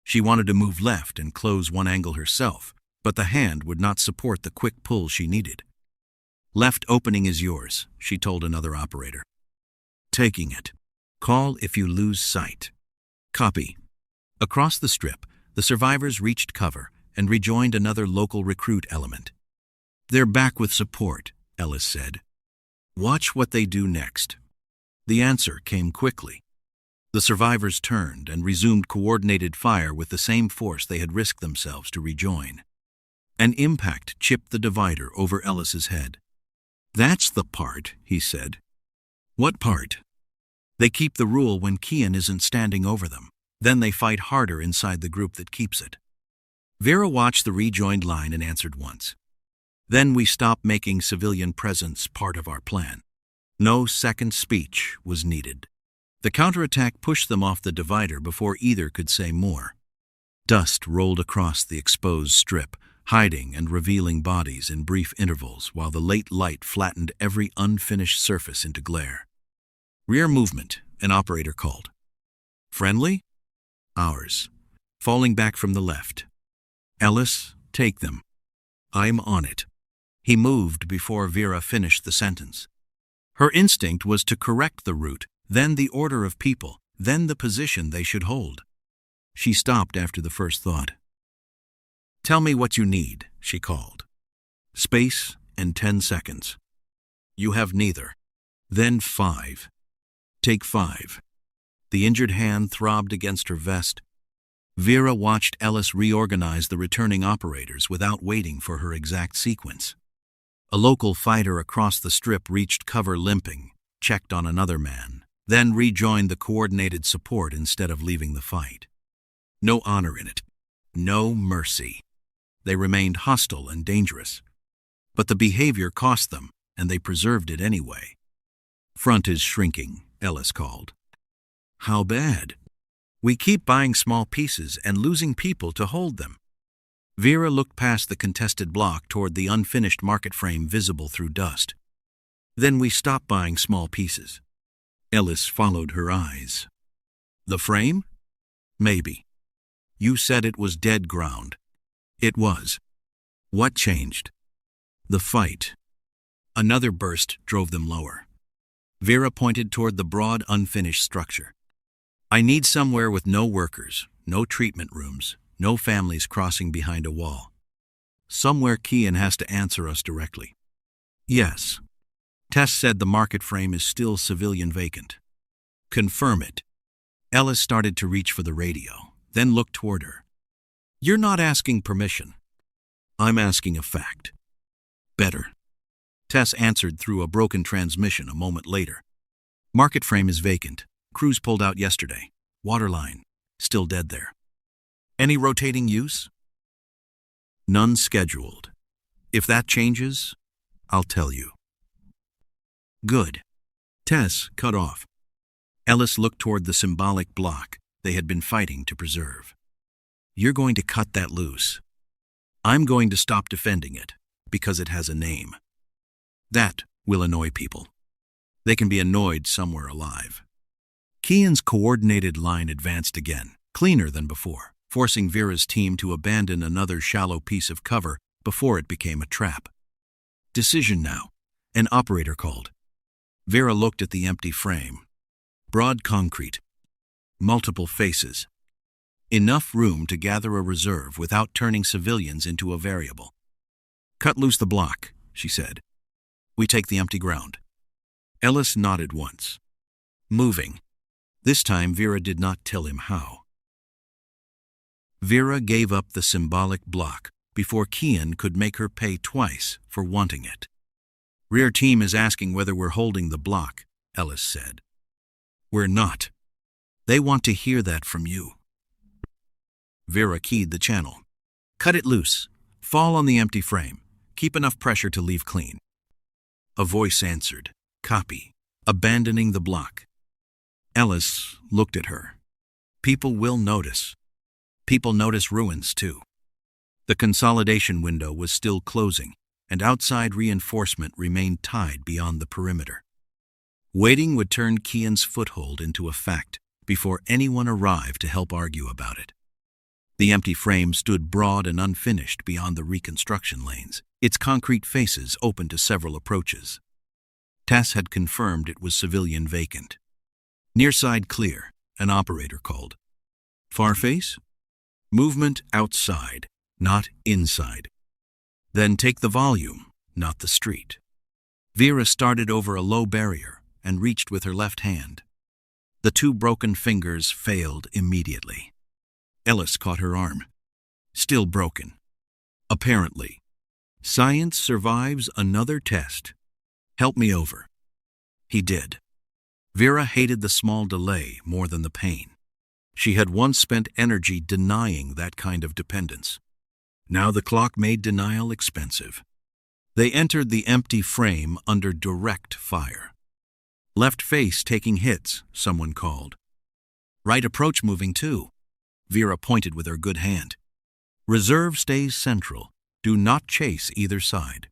She wanted to move left and close one angle herself, but the hand would not support the quick pull she needed. Left opening is yours, she told another operator. Taking it. Call if you lose sight. Copy. Across the strip, the survivors reached cover and rejoined another local recruit element. They're back with support, Ellis said. Watch what they do next. The answer came quickly. The survivors turned and resumed coordinated fire with the same force they had risked themselves to rejoin. An impact chipped the divider over Ellis's head. That's the part, he said. What part? They keep the rule when Kean isn't standing over them. Then they fight harder inside the group that keeps it. Vera watched the rejoined line and answered once. Then we stop making civilian presence part of our plan. No second speech was needed. The counterattack pushed them off the divider before either could say more. Dust rolled across the exposed strip, hiding and revealing bodies in brief intervals while the late light flattened every unfinished surface into glare. Rear movement, an operator called. Friendly? Ours. Falling back from the left. Ellis, take them. I'm on it. He moved before Vera finished the sentence. Her instinct was to correct the route, then the order of people, then the position they should hold. She stopped after the first thought. Tell me what you need, she called. Space and 10 seconds. You have neither. Then 5. Take 5. The injured hand throbbed against her vest. Vera watched Ellis reorganize the returning operators without waiting for her exact sequence. A local fighter across the strip reached cover limping, checked on another man, then rejoined the coordinated support instead of leaving the fight. No honor in it. No mercy. They remained hostile and dangerous. But the behavior cost them, and they preserved it anyway. Front is shrinking, Ellis called. How bad? We keep buying small pieces and losing people to hold them. Vera looked past the contested block toward the unfinished market frame visible through dust. Then we stop buying small pieces. Ellis followed her eyes. The frame? Maybe. You said it was dead ground. It was. What changed? The fight. Another burst drove them lower. Vera pointed toward the broad, unfinished structure. I need somewhere with no workers, no treatment rooms, no families crossing behind a wall. Somewhere Kean has to answer us directly. Yes. Tess said the market frame is still civilian vacant. Confirm it. Ellis started to reach for the radio, then looked toward her. You're not asking permission. I'm asking a fact. Better. Tess answered through a broken transmission a moment later. Market frame is vacant. Crews pulled out yesterday. Waterline. Still dead there. Any rotating use? None scheduled. If that changes, I'll tell you. Good. Tess cut off. Ellis looked toward the symbolic block they had been fighting to preserve. You're going to cut that loose. I'm going to stop defending it, because it has a name. That will annoy people. They can be annoyed somewhere alive. Kean's coordinated line advanced again, cleaner than before, forcing Vera's team to abandon another shallow piece of cover before it became a trap. Decision now. An operator called. Vera looked at the empty frame. Broad concrete. Multiple faces. Enough room to gather a reserve without turning civilians into a variable. Cut loose the block, she said. We take the empty ground. Ellis nodded once. Moving. This time Vera did not tell him how. Vera gave up the symbolic block before Kean could make her pay twice for wanting it. Rear team is asking whether we're holding the block, Ellis said. We're not. They want to hear that from you. Vera keyed the channel. Cut it loose. Fall on the empty frame. Keep enough pressure to leave clean. A voice answered. Copy. Abandoning the block. Ellis looked at her. People will notice. People notice ruins too. The consolidation window was still closing, and outside reinforcement remained tied beyond the perimeter. Waiting would turn Kean's foothold into a fact before anyone arrived to help argue about it. The empty frame stood broad and unfinished beyond the reconstruction lanes, its concrete faces open to several approaches. Tess had confirmed it was civilian vacant. Near side clear, an operator called. Far face? Movement outside, not inside. Then take the volume, not the street. Vera started over a low barrier and reached with her left hand. The two broken fingers failed immediately. Ellis caught her arm. Still broken. Apparently. Science survives another test. Help me over. He did. Vera hated the small delay more than the pain. She had once spent energy denying that kind of dependence. Now the clock made denial expensive. They entered the empty frame under direct fire. Left face taking hits, someone called. Right approach moving too. Vera pointed with her good hand. Reserve stays central. Do not chase either side.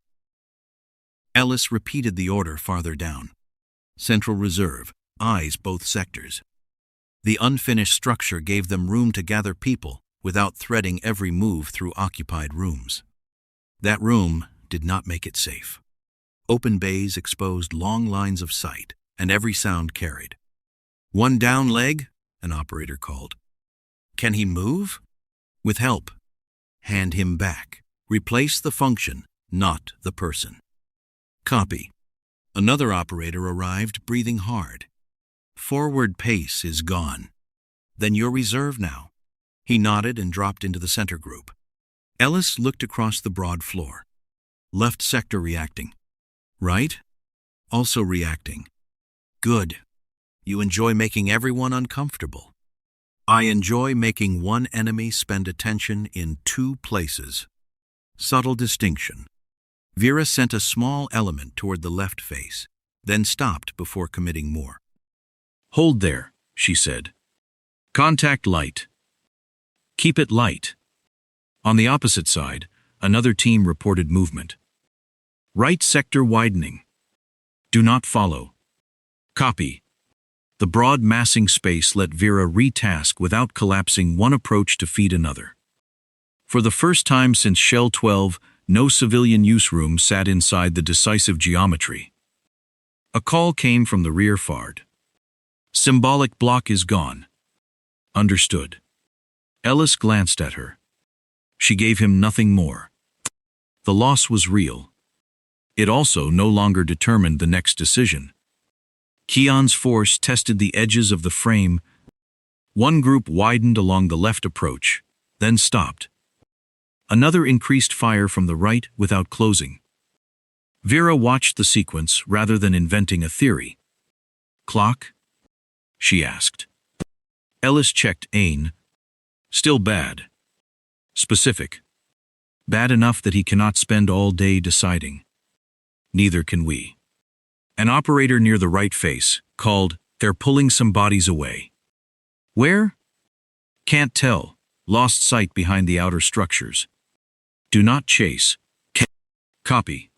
Ellis repeated the order farther down. Central reserve, eyes both sectors. The unfinished structure gave them room to gather people without threading every move through occupied rooms. That room did not make it safe. Open bays exposed long lines of sight, and every sound carried. One down leg, an operator called. Can he move? With help. Hand him back. Replace the function, not the person. Copy. Another operator arrived, breathing hard. Forward pace is gone. Then you're reserve now. He nodded and dropped into the center group. Ellis looked across the broad floor. Left sector reacting. Right? Also reacting. Good. You enjoy making everyone uncomfortable. I enjoy making one enemy spend attention in two places. Subtle distinction. Vera sent a small element toward the left face, then stopped before committing more. "Hold there," she said. "Contact light. Keep it light." On the opposite side, another team reported movement. "Right sector widening. Do not follow. Copy." The broad massing space let Vera retask without collapsing one approach to feed another. For the first time since Shell 12, no civilian use room sat inside the decisive geometry. A call came from the rear fard. "Symbolic block is gone." "Understood." Ellis glanced at her. She gave him nothing more. The loss was real. It also no longer determined the next decision. Kean's force tested the edges of the frame. One group widened along the left approach, then stopped. Another increased fire from the right without closing. Vera watched the sequence rather than inventing a theory. "Clock?" she asked. Ellis checked Ain. "Still bad." "Specific." "Bad enough that he cannot spend all day deciding." "Neither can we." An operator near the right face called, "They're pulling some bodies away." "Where?" "Can't tell. Lost sight behind the outer structures." "Do not chase." Copy.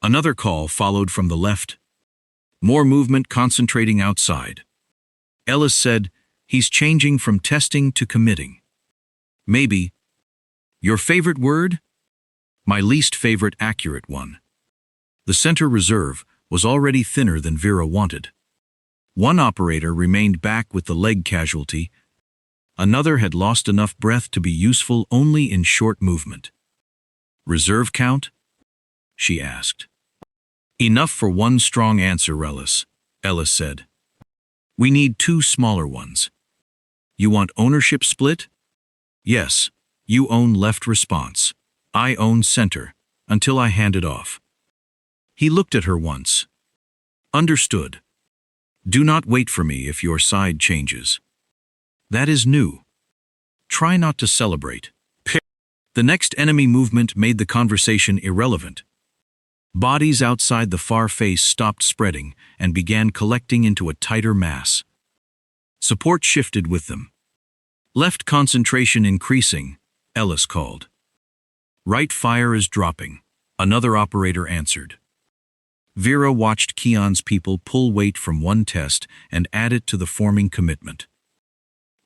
Another call followed from the left. More movement concentrating outside. Ellis said, "He's changing from testing to committing." "Maybe." "Your favorite word?" "My least favorite accurate one." The center reserve was already thinner than Vera wanted. One operator remained back with the leg casualty. Another had lost enough breath to be useful only in short movement. "Reserve count?" she asked. "Enough for one strong answer, Ellis," Ellis said. "We need 2 smaller ones." "You want ownership split?" "Yes, you own left response. I own center, until I hand it off." He looked at her once. "Understood. Do not wait for me if your side changes." "That is new. Try not to celebrate." The next enemy movement made the conversation irrelevant. Bodies outside the far face stopped spreading and began collecting into a tighter mass. Support shifted with them. "Left concentration increasing," Ellis called. "Right fire is dropping," another operator answered. Vera watched Kean's people pull weight from one test and add it to the forming commitment.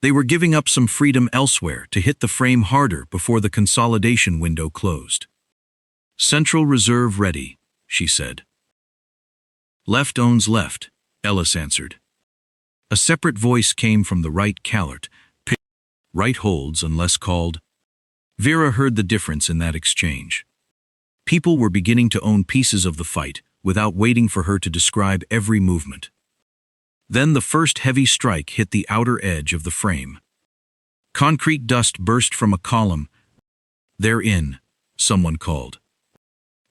They were giving up some freedom elsewhere to hit the frame harder before the consolidation window closed. "Central reserve ready," she said. "Left owns left," Ellis answered. A separate voice came from the right Callert. "Right holds unless called." Vera heard the difference in that exchange. People were beginning to own pieces of the fight without waiting for her to describe every movement. Then the first heavy strike hit the outer edge of the frame. Concrete dust burst from a column. "They're in," someone called.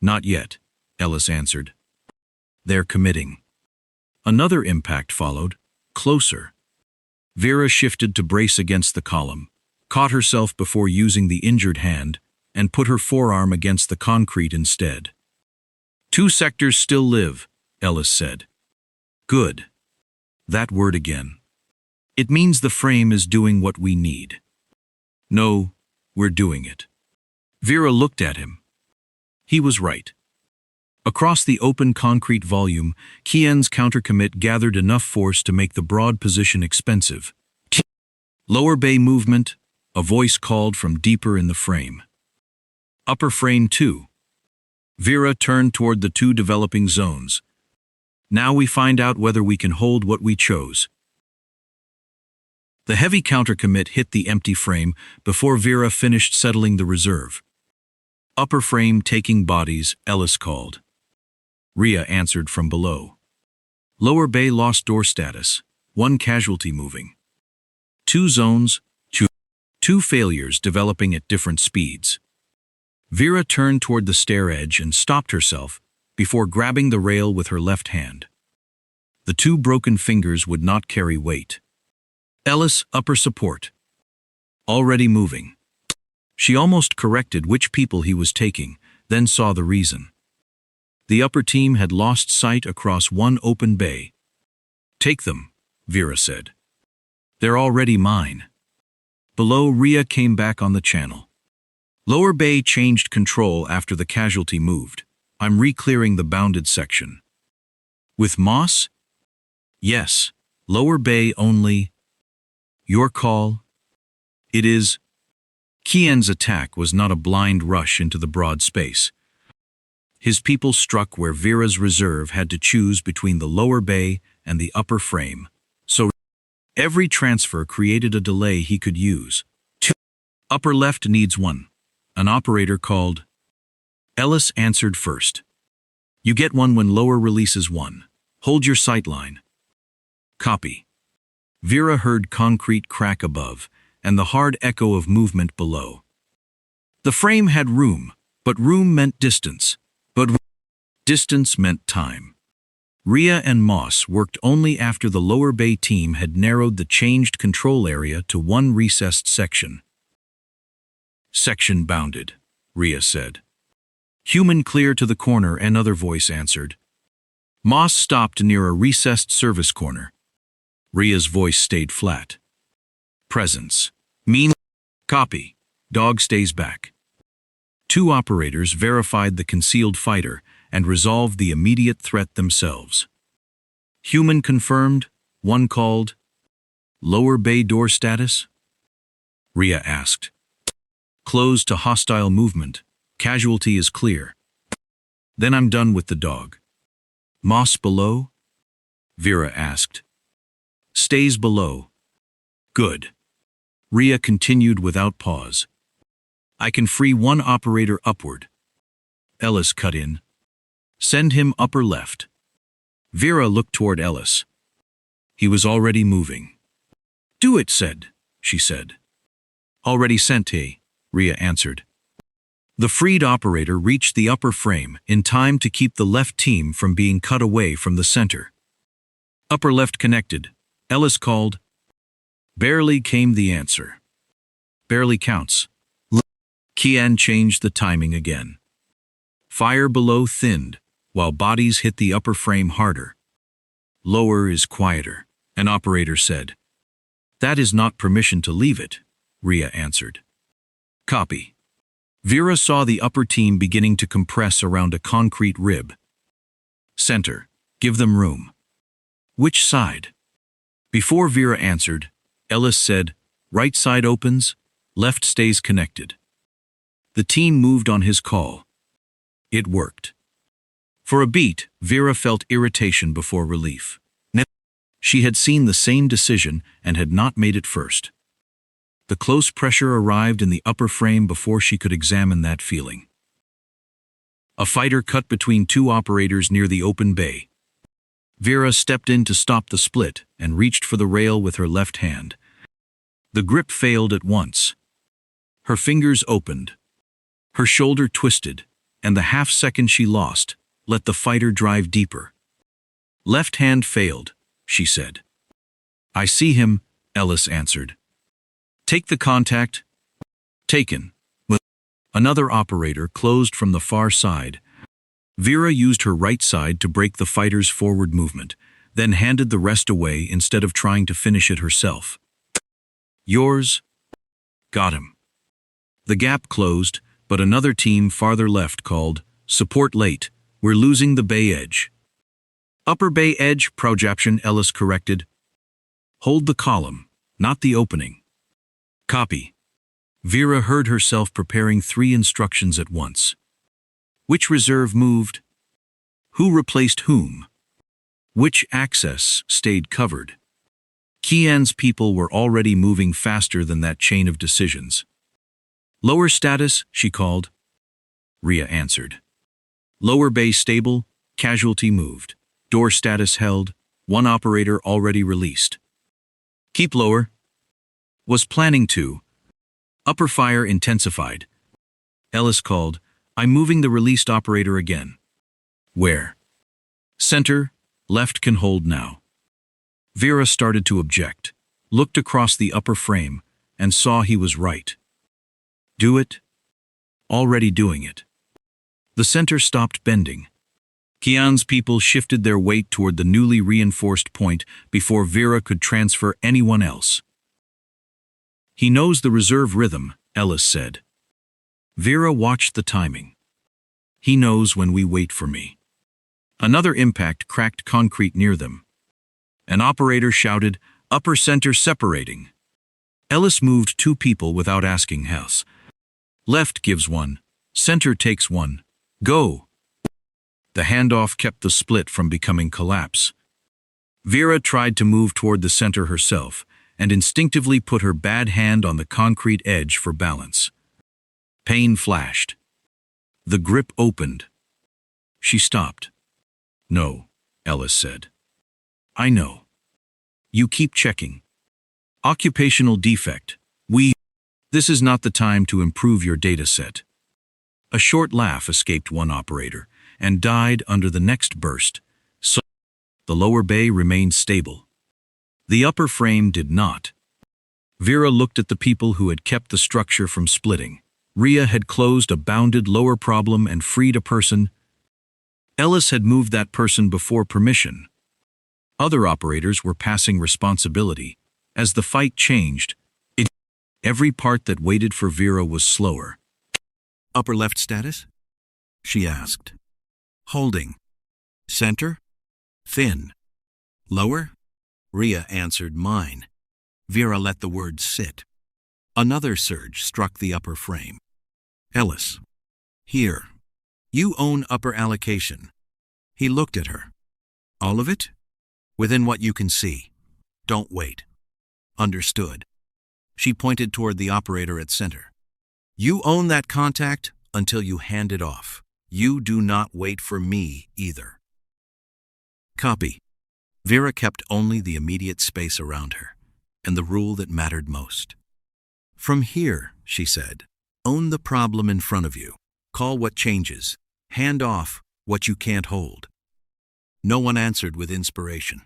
"Not yet," Ellis answered. "They're committing." Another impact followed, closer. Vera shifted to brace against the column, caught herself before using the injured hand, and put her forearm against the concrete instead. "2 sectors still live," Ellis said. "Good." That word again. "It means the frame is doing what we need." "No, we're doing it." Vera looked at him. He was right. Across the open concrete volume, Kean's countercommit gathered enough force to make the broad position expensive. "Lower bay movement," a voice called from deeper in the frame. "Upper frame too." Vera turned toward the 2 developing zones. "Now we find out whether we can hold what we chose." The heavy countercommit hit the empty frame before Vera finished settling the reserve. "Upper frame taking bodies," Ellis called. Rhea answered from below. "Lower bay lost door status. 1 casualty moving." 2 zones, 2 failures developing at different speeds. Vera turned toward the stair edge and stopped herself before grabbing the rail with her left hand. The 2 broken fingers would not carry weight. Ellis, upper support. Already moving. She almost corrected which people he was taking, then saw the reason. The upper team had lost sight across one open bay. "Take them," Vera said. "They're already mine." Below, Rhea came back on the channel. "Lower bay changed control after the casualty moved. I'm re-clearing the bounded section." "With Moss?" "Yes. Lower bay only." "Your call?" "It is." Kean's attack was not a blind rush into the broad space. His people struck where Vera's reserve had to choose between the lower bay and the upper frame, so every transfer created a delay he could use. "Upper left needs one," an operator called. Ellis answered first. "You get one when lower releases one. Hold your sightline." "Copy." Vera heard concrete crack above and the hard echo of movement below. The frame had room, but room meant distance. But distance meant time. Rhea and Moss worked only after the lower bay team had narrowed the changed control area to one recessed section. "Section bounded," Rhea said. "Human clear to the corner," another voice answered. Moss stopped near a recessed service corner. Rhea's voice stayed flat. "Presence. Mean." "Copy. Dog stays back." Two operators verified the concealed fighter and resolved the immediate threat themselves. "Human confirmed," one called. "Lower bay door status?" Rhea asked. "Closed to hostile movement. Casualty is clear." "Then I'm done with the dog." "Moss below?" Vera asked. "Stays below." "Good." Rhea continued without pause. "I can free one operator upward." Ellis cut in. "Send him upper left." Vera looked toward Ellis. He was already moving. "Do it," she said. "Already sent, he," Rhea answered. The freed operator reached the upper frame in time to keep the left team from being cut away from the center. "Upper left connected," Ellis called. Barely came the answer. "Barely counts." Kean changed the timing again. Fire below thinned, while bodies hit the upper frame harder. "Lower is quieter," an operator said. "That is not permission to leave it," Rhea answered. "Copy." Vera saw the upper team beginning to compress around a concrete rib. "Center. Give them room." "Which side?" Before Vera answered, Ellis said, "Right side opens, left stays connected." The team moved on his call. It worked. For a beat, Vera felt irritation before relief. She had seen the same decision and had not made it first. The close pressure arrived in the upper frame before she could examine that feeling. A fighter cut between two operators near the open bay. Vera stepped in to stop the split and reached for the rail with her left hand. The grip failed at once. Her fingers opened. Her shoulder twisted, and the half-second she lost let the fighter drive deeper. "Left hand failed," she said. "I see him," Ellis answered. "Take the contact." "Taken." Another operator closed from the far side. Vera used her right side to break the fighter's forward movement, then handed the rest away instead of trying to finish it herself. "Yours?" "Got him." The gap closed, but another team farther left called, "Support late, we're losing the bay edge." "Upper bay edge, Projaption," Ellis corrected. "Hold the column, not the opening." "Copy." Vera heard herself preparing 3 instructions at once. Which reserve moved? Who replaced whom? Which access stayed covered? Kean's people were already moving faster than that chain of decisions. "Lower status," she called. Rhea answered. "Lower bay stable, casualty moved. Door status held, one operator already released." "Keep lower." "Was planning to." "Upper fire intensified." Ellis called, "I'm moving the released operator again." "Where?" "Center, left can hold now." Vera started to object, looked across the upper frame, and saw he was right. "Do it?" "Already doing it." The center stopped bending. Kean's people shifted their weight toward the newly reinforced point before Vera could transfer anyone else. "He knows the reserve rhythm," Ellis said. Vera watched the timing. "He knows when we wait for me." Another impact cracked concrete near them. An operator shouted, "Upper center separating." Ellis moved 2 people without asking Hess. "Left gives 1. Center takes 1. Go." The handoff kept the split from becoming collapse. Vera tried to move toward the center herself and instinctively put her bad hand on the concrete edge for balance. Pain flashed. The grip opened. She stopped. "No," Ellis said. "I know. You keep checking. Occupational defect. This is not the time to improve your data set." A short laugh escaped one operator and died under the next burst. So the lower bay remained stable. The upper frame did not. Vera looked at the people who had kept the structure from splitting. Rhea had closed a bounded lower problem and freed a person. Ellis had moved that person before permission. Other operators were passing responsibility. As the fight changed, every part that waited for Vera was slower. "Upper left status?" she asked. "Holding. Center? Thin. Lower?" Rhea answered mine. Vera let the words sit. Another surge struck the upper frame. "Ellis. Here. You own upper allocation." He looked at her. "All of it? Within what you can see. Don't wait." "Understood." She pointed toward the operator at center. "You own that contact until you hand it off. You do not wait for me either." "Copy." Vera kept only the immediate space around her, and the rule that mattered most. "From here," she said, "own the problem in front of you. Call what changes. Hand off what you can't hold." No one answered with inspiration.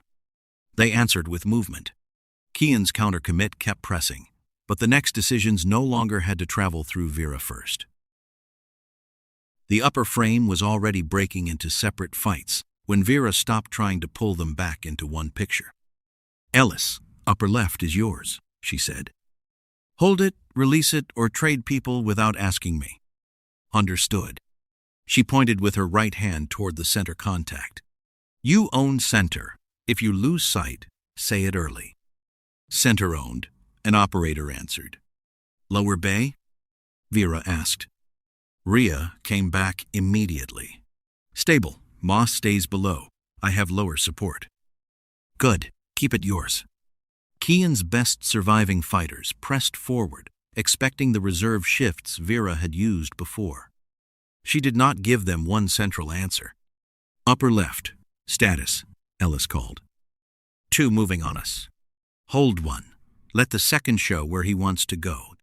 They answered with movement. Kean's counter-commit kept pressing, but the next decisions no longer had to travel through Vera first. The upper frame was already breaking into separate fights when Vera stopped trying to pull them back into one picture. "Ellis, upper left is yours," she said. "Hold it, release it, or trade people without asking me." "Understood." She pointed with her right hand toward the center contact. "You own center. If you lose sight, say it early." "Center owned," an operator answered. "Lower bay?" Vera asked. Rhea came back immediately. "Stable. Moss stays below. I have lower support." "Good. Keep it yours." Kean's best surviving fighters pressed forward, expecting the reserve shifts Vera had used before. She did not give them one central answer. "Upper left. Status," Ellis called. "2 moving on us. Hold 1. Let the second show where he wants to go."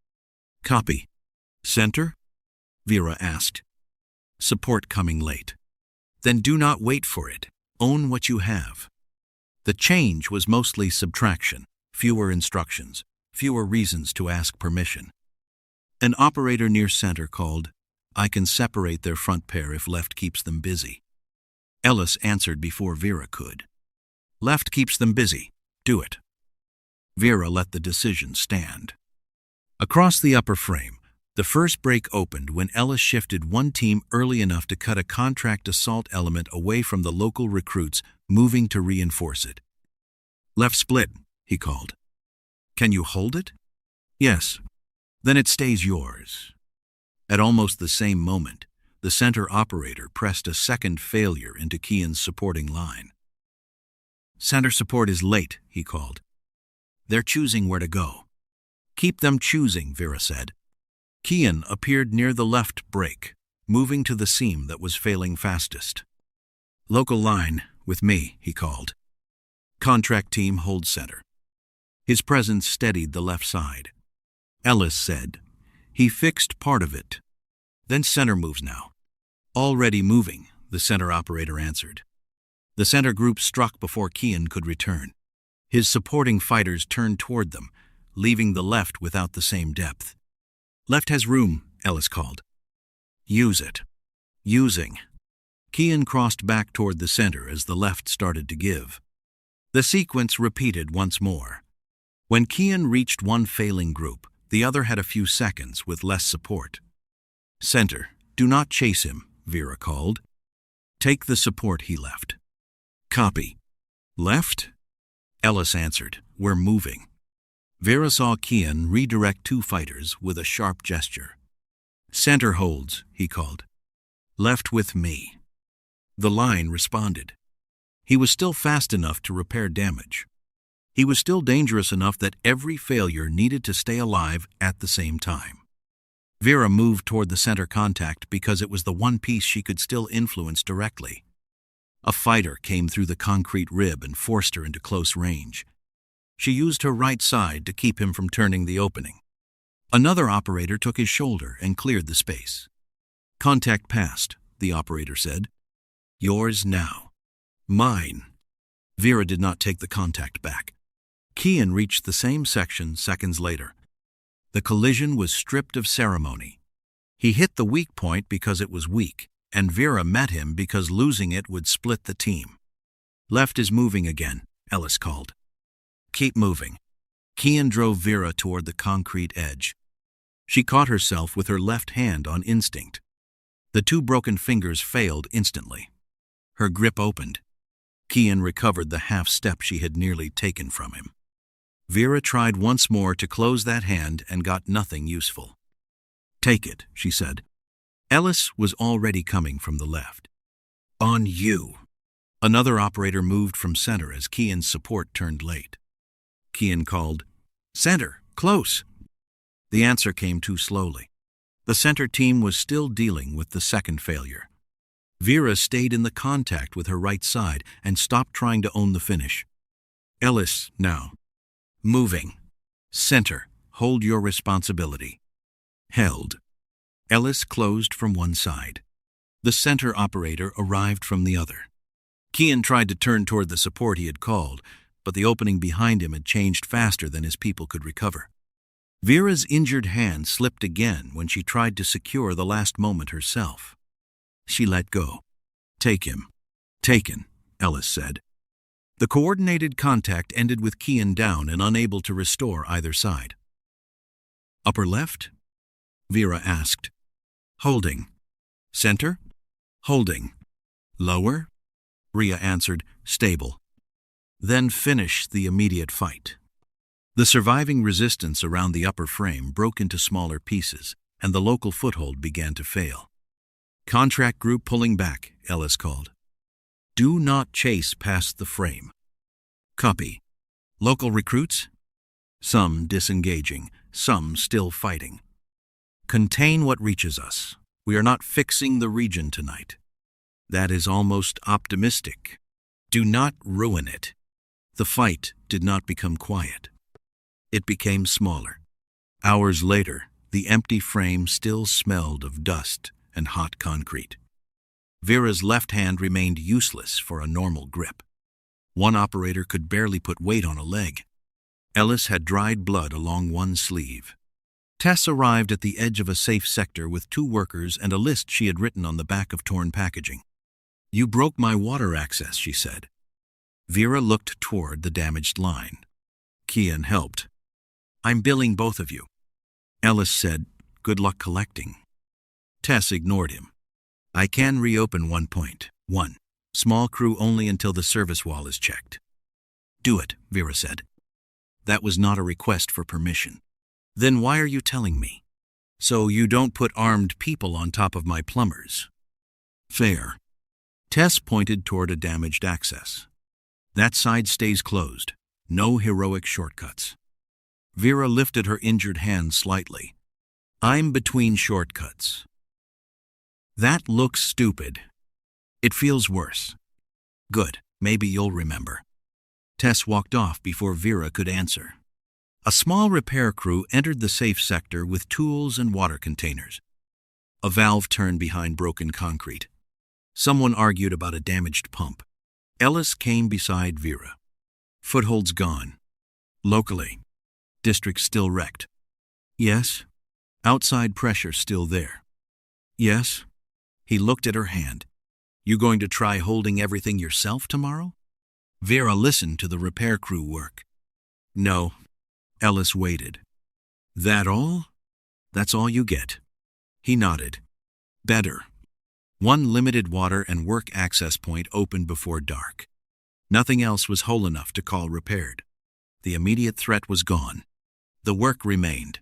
"Copy." "Center?" Vera asked. "Support coming late." "Then do not wait for it. Own what you have." The change was mostly subtraction, fewer instructions, fewer reasons to ask permission. An operator near center called, "I can separate their front pair if left keeps them busy." Ellis answered before Vera could. "Left keeps them busy. Do it." Vera let the decision stand. Across the upper frame, the first break opened when Ellis shifted one team early enough to cut a contract assault element away from the local recruits, moving to reinforce it. "Left split," he called. "Can you hold it?" "Yes." "Then it stays yours." At almost the same moment, the center operator pressed a second failure into Kean's supporting line. "Center support is late," he called. "They're choosing where to go." "Keep them choosing," Vera said. Kean appeared near the left break, moving to the seam that was failing fastest. "Local line, with me," he called. "Contract team hold center." His presence steadied the left side. Ellis said, "He fixed part of it. Then center moves now." "Already moving," the center operator answered. The center group struck before Kean could return. His supporting fighters turned toward them, leaving the left without the same depth. "Left has room," Ellis called. "Use it." "Using." Kean crossed back toward the center as the left started to give. The sequence repeated once more. When Kean reached one failing group, the other had a few seconds with less support. "Center, do not chase him," Vera called. "Take the support he left." "Copy." "Left?" Ellis answered, "We're moving." Vera saw Kean redirect 2 fighters with a sharp gesture. "Center holds," he called. "Left with me." The line responded. He was still fast enough to repair damage. He was still dangerous enough that every failure needed to stay alive at the same time. Vera moved toward the center contact because it was the one piece she could still influence directly. A fighter came through the concrete rib and forced her into close range. She used her right side to keep him from turning the opening. Another operator took his shoulder and cleared the space. "Contact passed," the operator said. "Yours now." "Mine." Vera did not take the contact back. Kean reached the same section seconds later. The collision was stripped of ceremony. He hit the weak point because it was weak, and Vera met him because losing it would split the team. "Left is moving again," Ellis called. "Keep moving." Kean drove Vera toward the concrete edge. She caught herself with her left hand on instinct. The 2 broken fingers failed instantly. Her grip opened. Kean recovered the half step she had nearly taken from him. Vera tried once more to close that hand and got nothing useful. "Take it," she said. Ellis was already coming from the left. "On you." Another operator moved from center as Kean's support turned late. Kean called, "Center, close." The answer came too slowly. The center team was still dealing with the second failure. Vera stayed in the contact with her right side and stopped trying to own the finish. "Ellis, now. Moving. Center, hold your responsibility." Held. Ellis closed from one side. The center operator arrived from the other. Kean tried to turn toward the support he had called, but the opening behind him had changed faster than his people could recover. Vera's injured hand slipped again when she tried to secure the last moment herself. She let go. "Take him." "Taken," Ellis said. The coordinated contact ended with Kean down and unable to restore either side. "Upper left?" Vera asked. "Holding." "Center?" "Holding." "Lower?" Rhea answered, "Stable." "Then finish the immediate fight." The surviving resistance around the upper frame broke into smaller pieces, and the local foothold began to fail. "Contract group pulling back," Ellis called. "Do not chase past the frame." "Copy." "Local recruits?" "Some disengaging, some still fighting." "Contain what reaches us. We are not fixing the region tonight." "That is almost optimistic." "Do not ruin it." The fight did not become quiet. It became smaller. Hours later, the empty frame still smelled of dust and hot concrete. Vera's left hand remained useless for a normal grip. One operator could barely put weight on a leg. Ellis had dried blood along one sleeve. Tess arrived at the edge of a safe sector with 2 workers and a list she had written on the back of torn packaging. "You broke my water access," she said. Vera looked toward the damaged line. Kean helped. "I'm billing both of you." Ellis said, "Good luck collecting." Tess ignored him. "I can reopen 1.1. Small crew only until the service wall is checked." "Do it," Vera said. "That was not a request for permission." "Then why are you telling me?" "So you don't put armed people on top of my plumbers." "Fair." Tess pointed toward a damaged access. "That side stays closed. No heroic shortcuts." Vera lifted her injured hand slightly. "I'm between shortcuts." "That looks stupid." "It feels worse." "Good, maybe you'll remember." Tess walked off before Vera could answer. A small repair crew entered the safe sector with tools and water containers. A valve turned behind broken concrete. Someone argued about a damaged pump. Ellis came beside Vera. "Footholds gone." "Locally." "District still wrecked." "Yes." "Outside pressure still there." "Yes." He looked at her hand. You going to try holding everything yourself tomorrow? Vera listened to the repair crew work. No. Ellis waited. That all? That's all you get. He nodded. Better. One limited water and work access point opened before dark. Nothing else was whole enough to call repaired. The immediate threat was gone. The work remained.